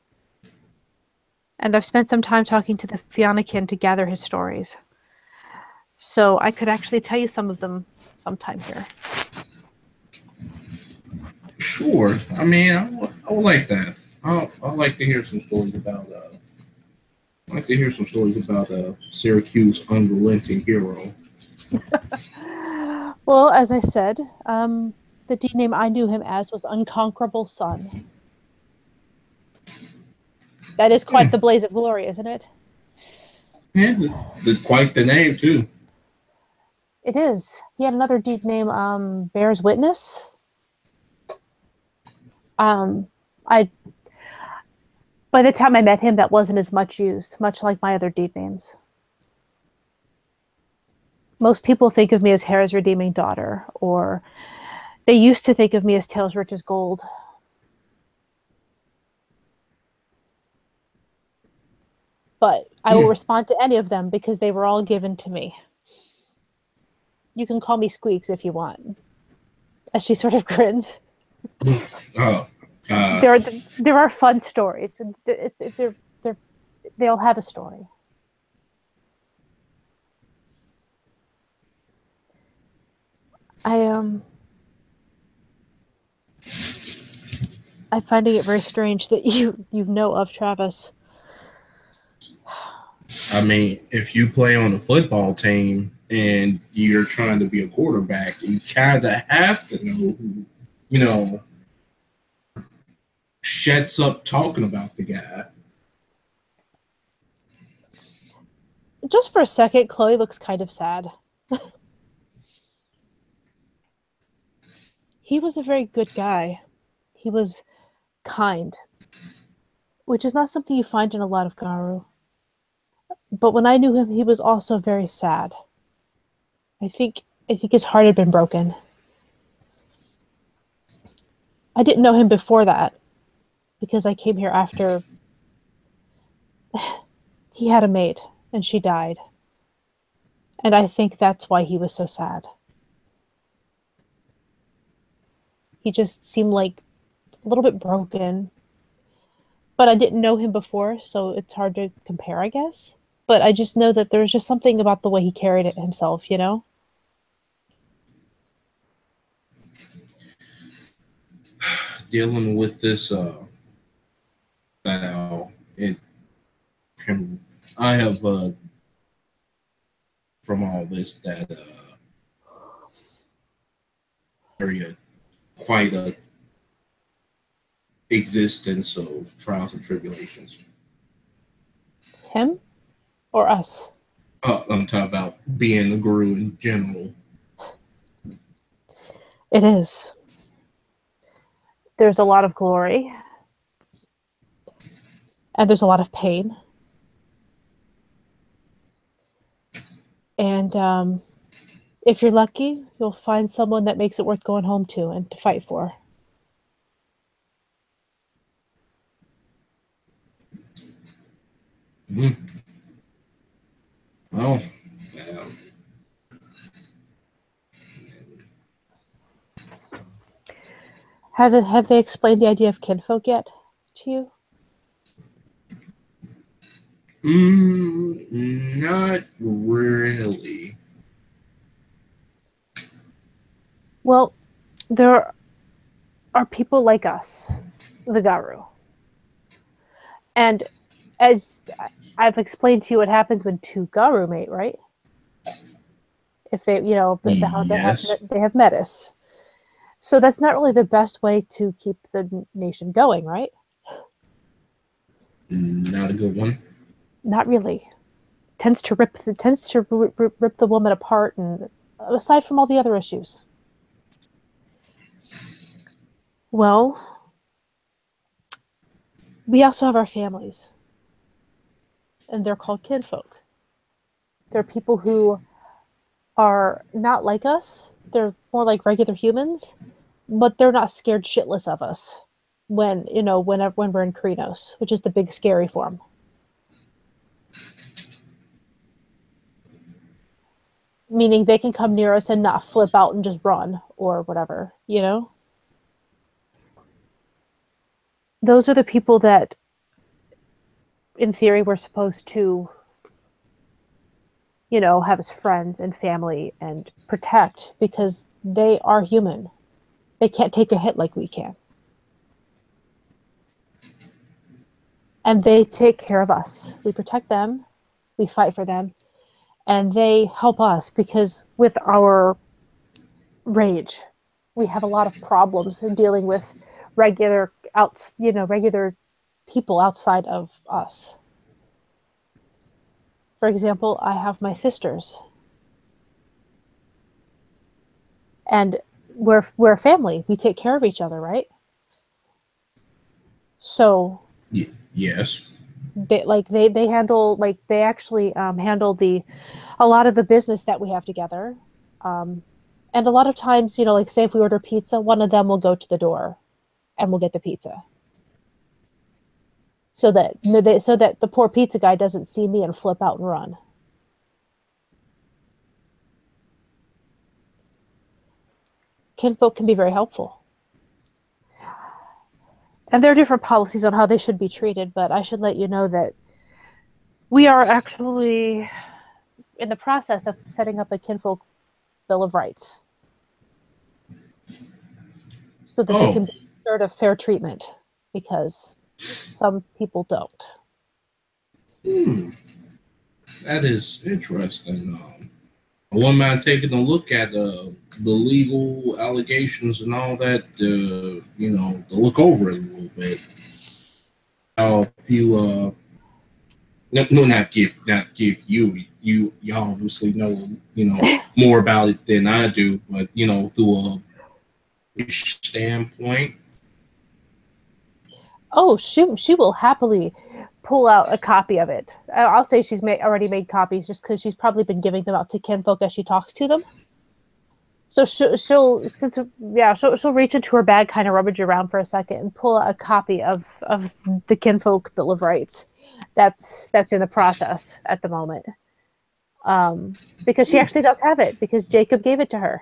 and I've spent some time talking to the Fianna kin to gather his stories. So I could actually tell you some of them sometime here. Sure. I mean, I would like that. I'd like to hear some stories about. I'd like to hear some stories about Syracuse unrelenting hero. Well, as I said, the D name I knew him as was Unconquerable Sun. That is quite Hmm. the blaze of glory, isn't it? Yeah, quite the name too. It is. He had another deed name, Bears Witness. Um, I by the time I met him, that wasn't as much used, much like my other deed names. Most people think of me as Hera's redeeming daughter, or they used to think of me as Tails Rich as Gold. But I will Hmm. respond to any of them because they were all given to me. You can call me Squeaks if you want. As she sort of grins. Oh, uh, There are fun stories. They're, they all have a story. I I'm finding it very strange that you know of Travis. I mean, if you play on a football team and you're trying to be a quarterback, you kind of have to know who, you know, shuts up talking about the guy. Just for a second, Chloe looks kind of sad. He was a very good guy. He was kind, which is not something you find in a lot of Garu. But when I knew him, he was also very sad. I think his heart had been broken. I didn't know him before that because I came here after he had a mate and she died. And I think that's why he was so sad. He just seemed like a little bit broken. But I didn't know him before, so it's hard to compare, I guess. But I just know that there was just something about the way he carried it himself, you know? Dealing with this now, it can, I have from all this that area quite a existence of trials and tribulations. Him or us? I'm talking about being a guru in general. It is. There's a lot of glory, and there's a lot of pain. And if you're lucky, you'll find someone that makes it worth going home to and to fight for. Mm-hmm. Well, yeah. Have they explained the idea of kinfolk yet to you? Not really. Well, there are people like us, the Garu. And as I've explained to you, what happens when two Garu mate, right? If they, how Yes. they have metis. So that's not really the best way to keep the nation going, right? Not a good one. Not really. Tends to rip the woman apart, and aside from all the other issues. Well, we also have our families, and they're called kinfolk. They're people who are not like us. They're more like regular humans, but they're not scared shitless of us when we're in Krenos, which is the big scary form. Meaning they can come near us and not flip out and just run or whatever, you know? Those are the people that, in theory, we're supposed to, have as friends and family and protect because they are human. They can't take a hit like we can. And they take care of us. We protect them, we fight for them, and they help us because with our rage, we have a lot of problems in dealing with regular people outside of us. For example, I have my sisters, and we're a family. We take care of each other, right? So Yes. they handle they actually handle the a lot of the business that we have together. Um, and a lot of times, like say if we order pizza, one of them will go to the door and we'll get the pizza. So that the poor pizza guy doesn't see me and flip out and run. Kinfolk can be very helpful. And there are different policies on how they should be treated, but I should let you know that we are actually in the process of setting up a kinfolk bill of rights so that they Oh, can be sort of fair treatment because some people don't. hmm. That is interesting. I wouldn't mind taking a look at the legal allegations and all that. To look over it a little bit. If you no, not give you obviously know more about it than I do, but through a standpoint. Oh, she will happily pull out a copy of it. I'll say she's already made copies just because she's probably been giving them out to kinfolk as she talks to them. So she'll reach into her bag, kind of rummage around for a second, and pull out a copy of the kinfolk bill of rights. That's in the process at the moment. Because she actually does have it because Jacob gave it to her.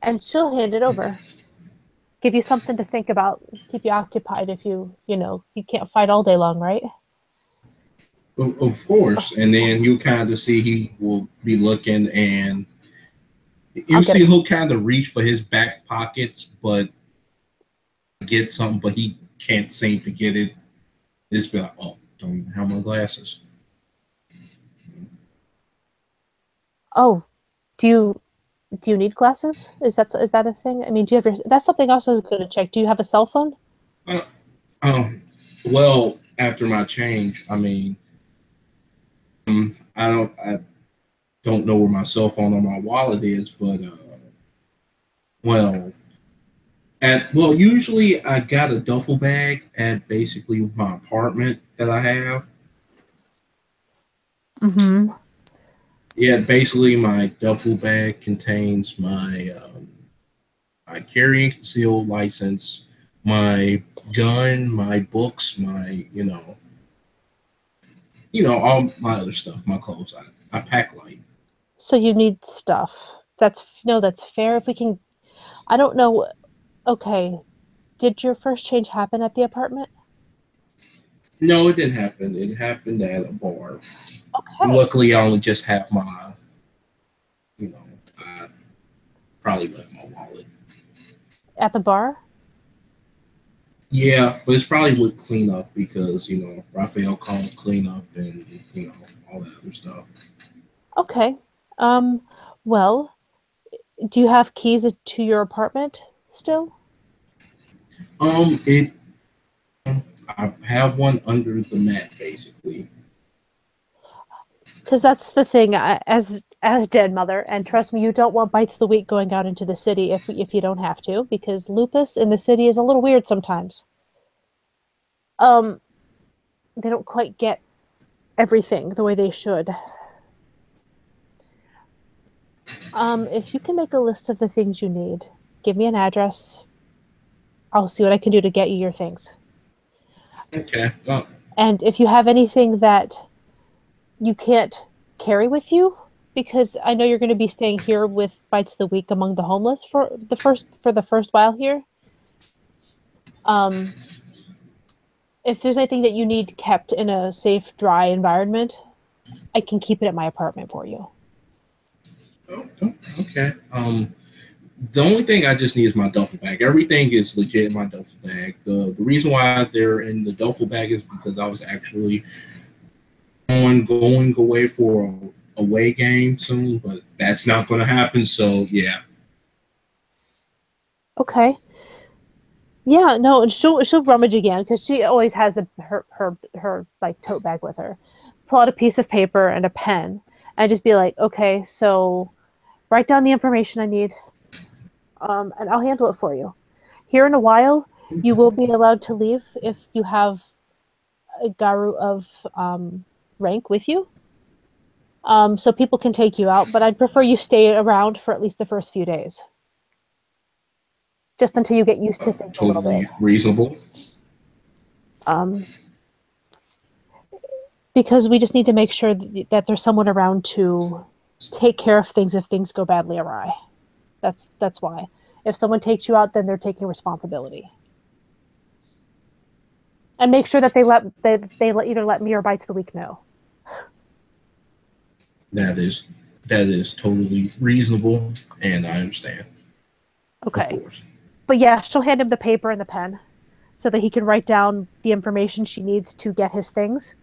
and she'll hand it over. Give you something to think about, keep you occupied if you can't fight all day long, right? Of course. And then you kind of see he will be looking, and I'll you get see it. he'll kind of reach for his back pockets, but get something, but he can't seem to get it. Just be like, oh, don't even have my glasses. Oh, do you do you need glasses? Is that a thing? I mean, do you have your? That's something else I was going to check. Do you have a cell phone? Uh, um, well, after my change, I mean, I don't know where my cell phone or my wallet is, but well, usually I got a duffel bag at basically my apartment that I have. Mm-hmm. Yeah, basically my duffel bag contains my carrying concealed license, my gun, my books, my all my other stuff, my clothes. I pack light. So you need stuff. That's no, that's fair. If we can, I don't know. Okay, did your first change happen at the apartment? No, it didn't happen. It happened at a bar. Okay, Luckily, I only just have my, you know, I probably left my wallet. at the bar. Yeah, but it's probably with cleanup because Raphael called cleanup and all that other stuff. Okay. Um. Well, do you have keys to your apartment still? It I have one under the mat basically. Because that's the thing. As dead mother, and trust me, you don't want bites of the week going out into the city if you don't have to, because lupus in the city is a little weird sometimes. Um, they don't quite get everything the way they should. If you can make a list of the things you need, give me an address. I'll see what I can do to get you your things. Okay. Well, And if you have anything that you can't carry with you, because I know you're going to be staying here with Bites of the Week among the homeless for the first while here. Um, if there's anything that you need kept in a safe, dry environment, I can keep it at my apartment for you. okay. The only thing I just need is my duffel bag. Everything is legit in my duffel bag. The reason why they're in the duffel bag is because I was actually going away for a away game soon, but that's not going to happen. So yeah. Okay. Yeah, no, and she'll rummage again because she always has her like tote bag with her. Pull out a piece of paper and a pen, and just be like, okay, so write down the information I need, and I'll handle it for you. Here in a while, you will be allowed to leave if you have a garu of rank with you, so people can take you out. But I'd prefer you stay around for at least the first few days, just until you get used to things a little bit. Totally reasonable. Um, because we just need to make sure that there's someone around to take care of things if things go badly awry. That's why. If someone takes you out, then they're taking responsibility. And make sure that either let me or Bites of the Week know. That is that is totally reasonable, and I understand, of Okay. course. But yeah, she'll hand him the paper and the pen so that he can write down the information she needs to get his things.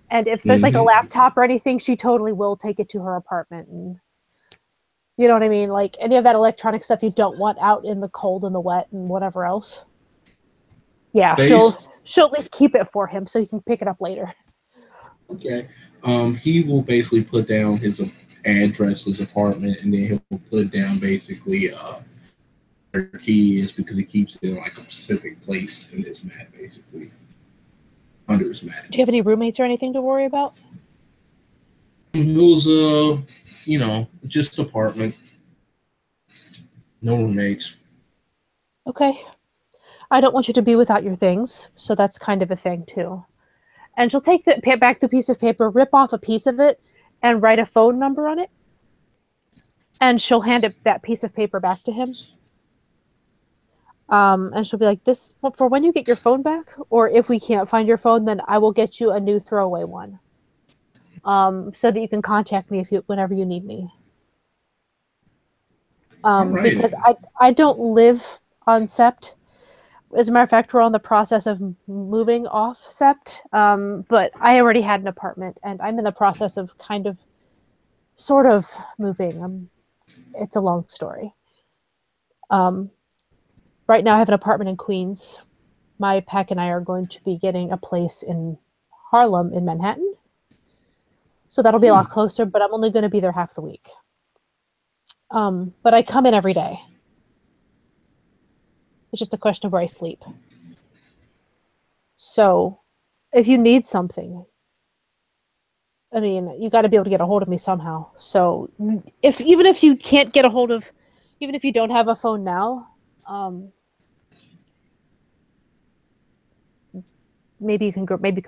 And if there's like a Hmm. laptop or anything, she totally will take it to her apartment. And you know what I mean? Like any of that electronic stuff you don't want out in the cold and the wet and whatever else. Yeah, she'll Base. she'll at least keep it for him so he can pick it up later. Okay. He will basically put down his address, his apartment, and then he'll put down basically where key is because he keeps it in like a specific place in his mat, basically under his mat. Do you have any roommates or anything to worry about? It was just apartment, no roommates. Okay. I don't want you to be without your things, so that's kind of a thing too. And she'll take back the piece of paper, rip off a piece of it, and write a phone number on it. And she'll hand that piece of paper back to him. And she'll be like, "This for when you get your phone back, or if we can't find your phone, then I will get you a new throwaway one, so that you can contact me whenever you need me." All right. Because I don't live on Sept. As a matter of fact, we're on the process of moving off Sept, but I already had an apartment, and I'm in the process of sort of moving. It's a long story. Um, right now, I have an apartment in Queens. My pack and I are going to be getting a place in Harlem in Manhattan. So that'll be a lot closer, but I'm only going to be there half the week. But I come in every day. It's just a question of where I sleep. So if you need something, I mean, you got to be able to get a hold of me somehow. So even if you can't get a hold of, even if you don't have a phone now, maybe you can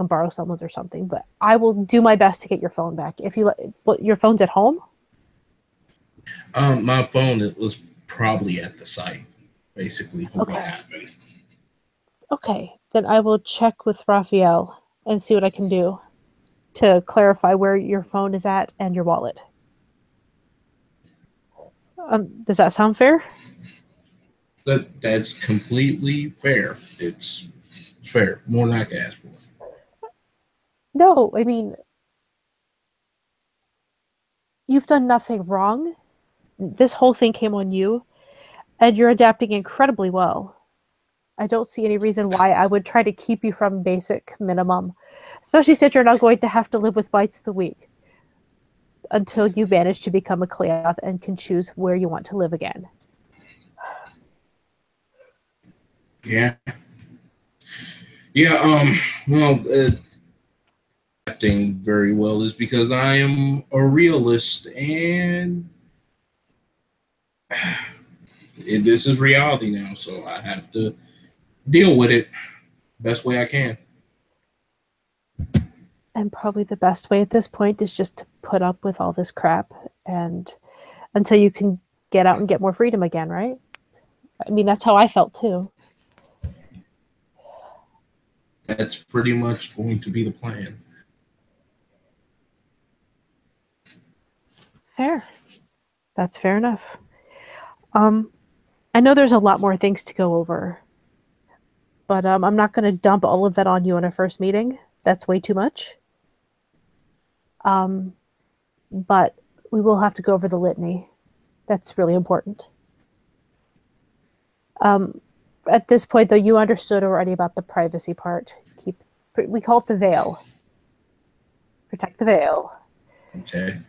borrow someone's or something. But I will do my best to get your phone back. If you your phone's at home. My phone, it was probably at the site, basically, of what happened. Okay, then I will check with Raphael and see what I can do to clarify where your phone is at and your wallet. Does that sound fair? That's completely fair. It's fair. More than I can ask for. No, I mean, you've done nothing wrong. This whole thing came on you, and you're adapting incredibly well. I don't see any reason why I would try to keep you from basic minimum, especially since you're not going to have to live with bites the week until you manage to become a Cleoth and can choose where you want to live again. Yeah. Yeah. Well, acting very well is because I am a realist, and this is reality now, so I have to deal with it best way I can. And probably the best way at this point is just to put up with all this crap and until you can get out and get more freedom again, right? I mean, that's how I felt too. That's pretty much going to be the plan. Fair. That's fair enough. I know there's a lot more things to go over, but I'm not going to dump all of that on you in a first meeting. That's way too much. But we will have to go over the litany. That's really important. At this point, though, you understood already about the privacy part. We call it the veil. Protect the veil. Okay.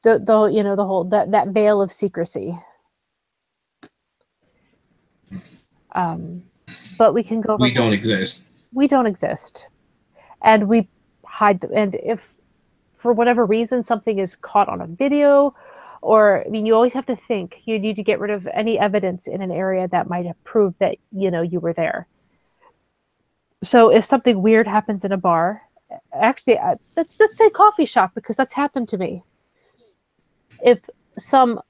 The whole that veil of secrecy. But we can go over. We don't exist. We don't exist, and we hide them. And if for whatever reason something is caught on a video, or I mean, you always have to think you need to get rid of any evidence in an area that might have proved that you were there. So if something weird happens in a bar, actually, let's say coffee shop because that's happened to me. If some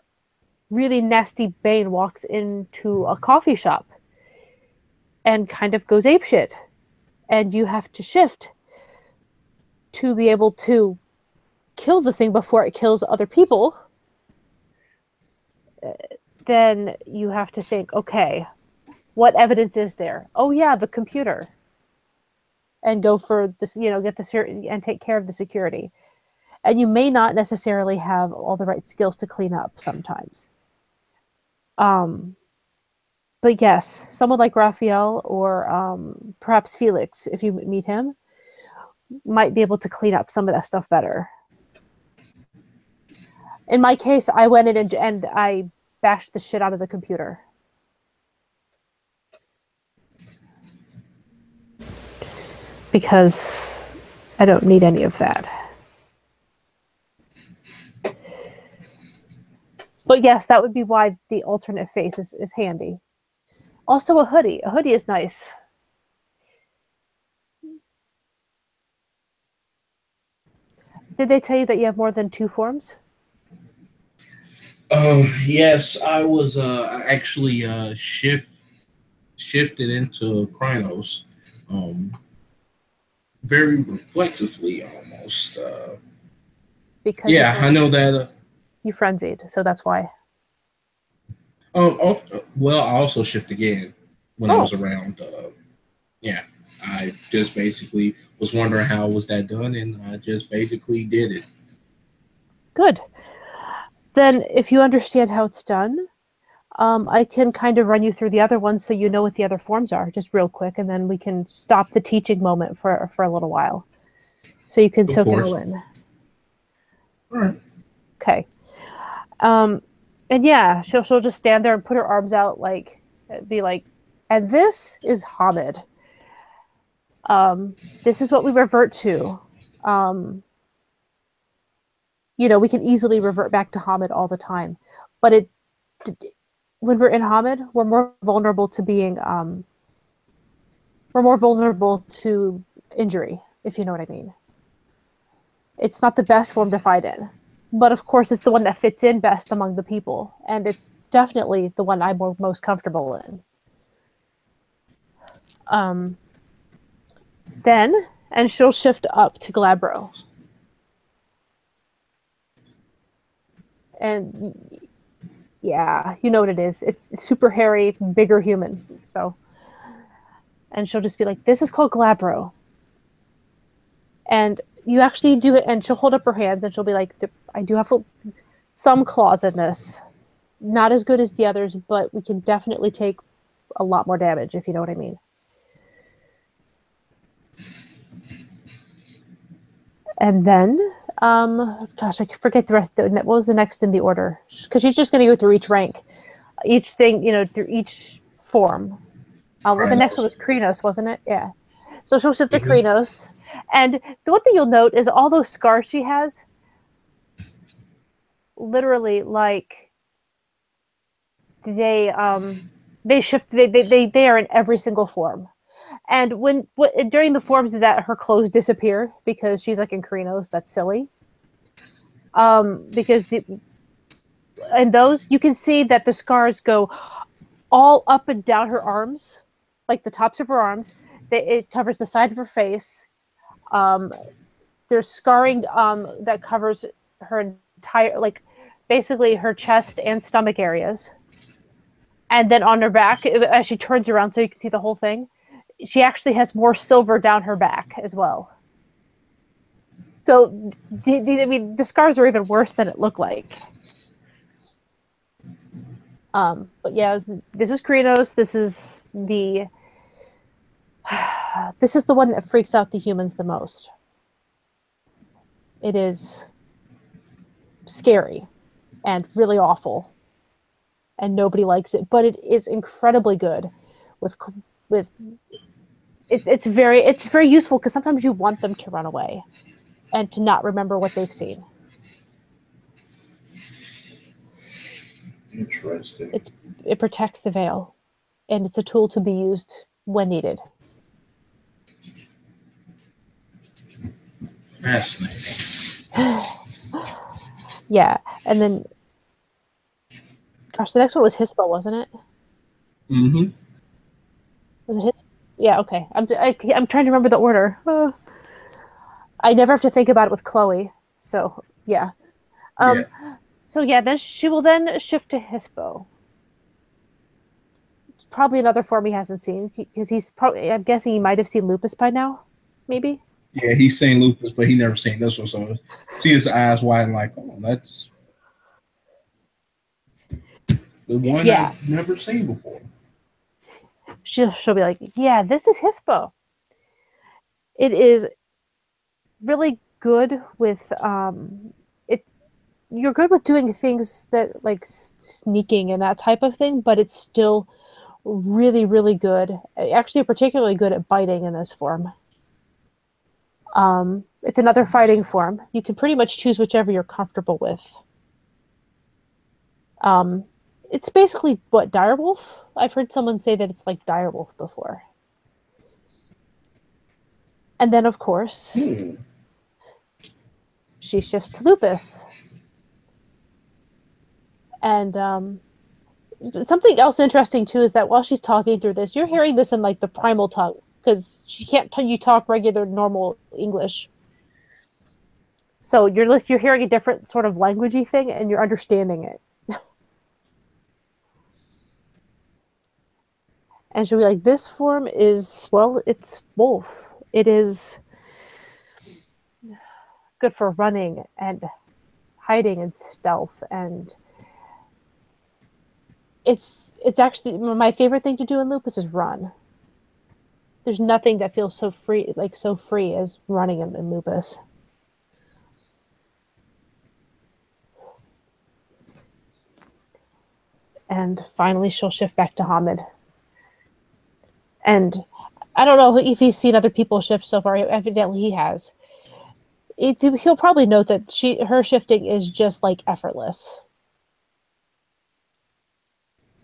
really nasty Bane walks into a coffee shop and kind of goes apeshit, and you have to shift to be able to kill the thing before it kills other people, then you have to think, okay, what evidence is there? Oh yeah, the computer. And go for this, get the and take care of the security. And you may not necessarily have all the right skills to clean up sometimes. But yes, someone like Raphael or perhaps Felix, if you meet him, might be able to clean up some of that stuff better. In my case, I went in and I bashed the shit out of the computer. Because I don't need any of that. But yes, that would be why the alternate face is handy. Also a hoodie. A hoodie is nice. Did they tell you that you have more than 2 forms? Yes, I was actually shifted into Krynos, um, very reflexively almost. Because Yeah, I know that. you frenzied, so that's why. Well, I also shift again when I was Oh, around. Yeah, I just basically was wondering how was that done, and I just basically did it. good. Then, if you understand how it's done, I can kind of run you through the other ones so you know what the other forms are, just real quick, and then we can stop the teaching moment for a little while, so you can Of soak it course. all in. All right. Okay. Um, and yeah, she'll just stand there and put her arms out, like be like, and this is Hamid. This is what we revert to. Um, we can easily revert back to Hamid all the time, but it when we're in Hamid, we're more vulnerable to injury, if you know what I mean. It's not the best form to fight in, but of course, it's the one that fits in best among the people, and it's definitely the one I'm most comfortable in. Um, then, and she'll shift up to Glabro, and yeah, you know what it is. It's super hairy, bigger human. So, and she'll just be like, "This is called Glabro," and you actually do it, and she'll hold up her hands, and she'll be like, "I do have some claws in this. Not as good as the others, but we can definitely take a lot more damage, if you know what I mean." And then, gosh, I forget the rest. What was the next in the order? Because she's just going to go through each rank, each thing, through each form. Well, the next one Krynos. was Krenos, wasn't it? Yeah. So she'll shift to Mm-hmm. Krenos. And the one thing you'll note is all those scars she has, literally, like, they shift, they are in every single form. And during the forms that her clothes disappear because she's like in Krenos, that's silly. Because and those you can see that the scars go all up and down her arms, like the tops of her arms. It covers the side of her face. Um, there's scarring that covers her entire, like basically her chest and stomach areas. And then on her back, as she turns around so you can see the whole thing, she actually has more silver down her back as well. So these, I mean, the scars are even worse than it looked like. But yeah, this is Krenos. This is the one that freaks out the humans the most. It is scary and really awful, and nobody likes it. But it is incredibly good with with it's very useful because sometimes you want them to run away and to not remember what they've seen. Interesting. It's it protects the veil, and it's a tool to be used when needed. Fascinating. Yeah, and then gosh, the next one was Hispo, wasn't it? Mm-hmm. Was it his? Yeah, okay. I'm trying to remember the order. I never have to think about it with Chloe. So yeah. Yeah. Um. So yeah, then she will then shift to Hispo. It's probably another form he hasn't seen because he's probably. I'm guessing he might have seen Lupus by now. Maybe. Yeah, he's seen lupus, but he never seen this one. So see his eyes wide, like, oh, that's the one Yeah. I've never seen before. She'll be like, yeah, this is Hispo. It is really good with it. You're good with doing things that like sneaking and that type of thing, but it's still really, really good. Actually, particularly good at biting in this form. It's another fighting form. You can pretty much choose whichever you're comfortable with. Um, it's basically what direwolf. I've heard someone say that it's like direwolf before. And then, of course, Hmm. she shifts to lupus. And something else interesting too is that while she's talking through this, you're hearing this in like the primal tongue because she can't you talk regular normal English. So you're hearing a different sort of languagey thing, and you're understanding it. And she'll be like, "This form is well, it's wolf. It is good for running and hiding and stealth, and it's actually my favorite thing to do in lupus is run. There's nothing that feels so free, like so free as running in lupus." And finally, she'll shift back to Hamid. And I don't know if he's seen other people shift so far. Evidently, he has. He'll probably note that her shifting is just like effortless.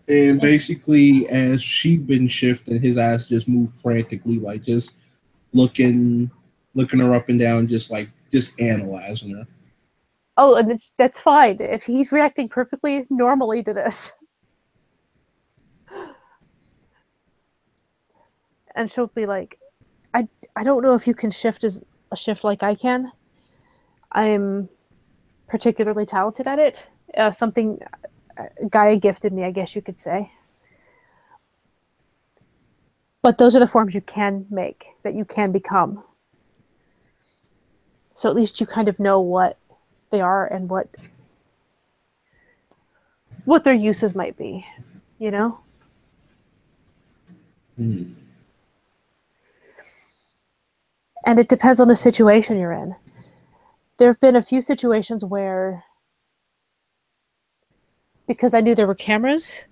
And basically, as she'd been shifting, his eyes just moved frantically, like just looking, looking her up and down, just analyzing her. Oh, and that's fine if he's reacting perfectly normally to this. And she'll be like, I don't know if you can shift as a shift like I can. I'm particularly talented at it. Something Gaia gifted me, I guess you could say. But those are the forms you can make, that you can become. So at least you kind of know what they are and what their uses might be, you know? Hmm. And it depends on the situation you're in. There have been a few situations where, because I knew there were cameras,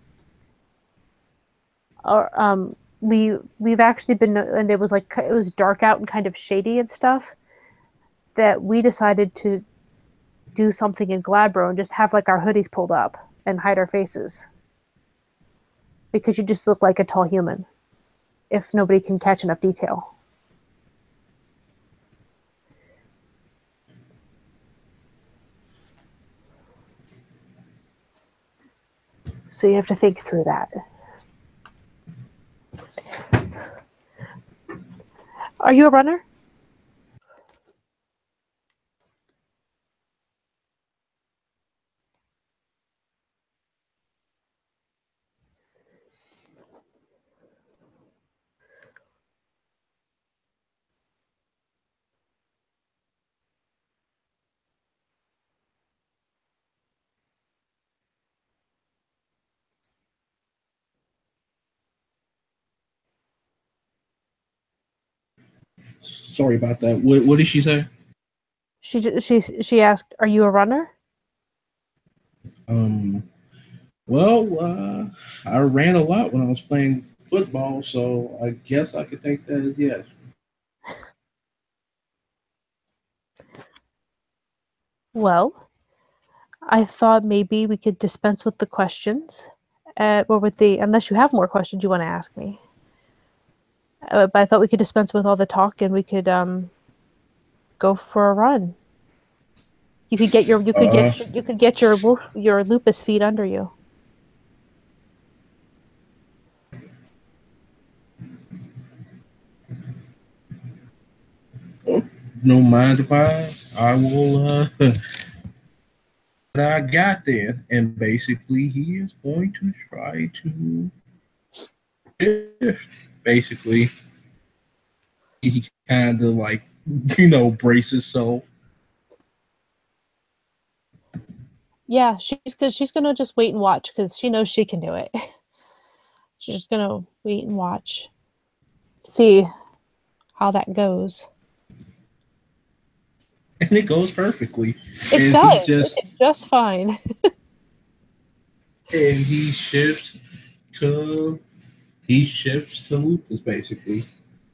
or we've actually been, and it was like it was dark out and kind of shady and stuff, that we decided to do something in Glabro and just have like our hoodies pulled up and hide our faces because you just look like a tall human if nobody can catch enough detail. So you have to think through that. Are you a runner? Sorry about that. What did she say? She asked, "Are you a runner?" Um, well, I ran a lot when I was playing football, so I guess I could take that as yes. Well, I thought maybe we could dispense with the questions, or with the unless you have more questions you want to ask me. But I thought we could dispense with all the talk and we could go for a run. Uh, You could get your lupus feet under you. no mind if I will. I got there, and basically he is going to try to. Basically, he kind of like brace himself. Yeah, she's gonna just wait and watch because she knows she can do it. She's just gonna wait and watch, see how that goes. And it goes perfectly. It And he does. It just did just fine. and to he shifts to lupus basically.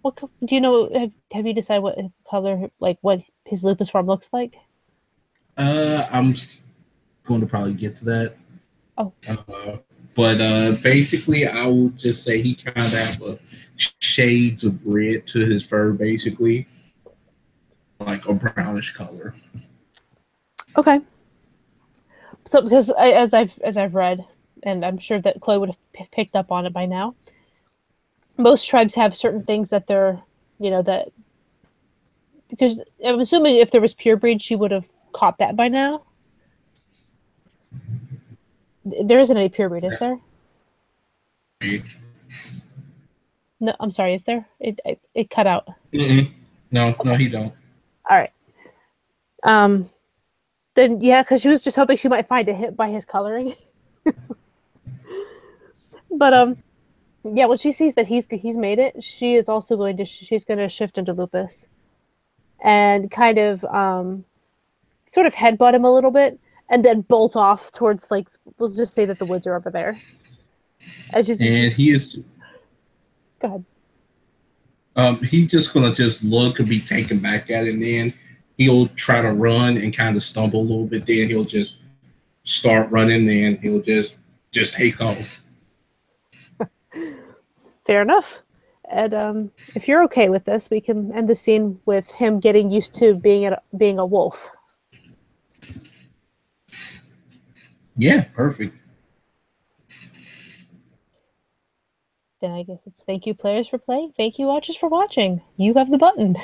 What do you know? Have you decided what color, like what his lupus form looks like? I'm going to probably get to that. Oh, Uh, but basically, I would just say he kind of have a shades of red to his fur, basically, like a brownish color. okay. So because as I've read, and I'm sure that Chloe would have picked up on it by now. Most tribes have certain things that they're, that because I'm assuming if there was pure breed, she would have caught that by now. There isn't any pure breed, is there? No, I'm sorry. Is there? It cut out. Mm-mm. No, no, Okay. he don't. All right. Um. Then yeah, because she was just hoping she might find a hit by his coloring. But yeah, when she sees that he's made it, she is also she's going to shift into Lupus and kind of sort of headbutt him a little bit, and then bolt off towards, like, we'll just say that the woods are over there. And And he is. Go ahead. He's just gonna just look and be taken back at it, and then he'll try to run and kind of stumble a little bit. Then he'll just start running. Then he'll just take off. Fair enough. And if you're okay with this, we can end the scene with him getting used to being a wolf. Yeah, perfect. Then I guess it's thank you players for playing, thank you watchers for watching. You have the button.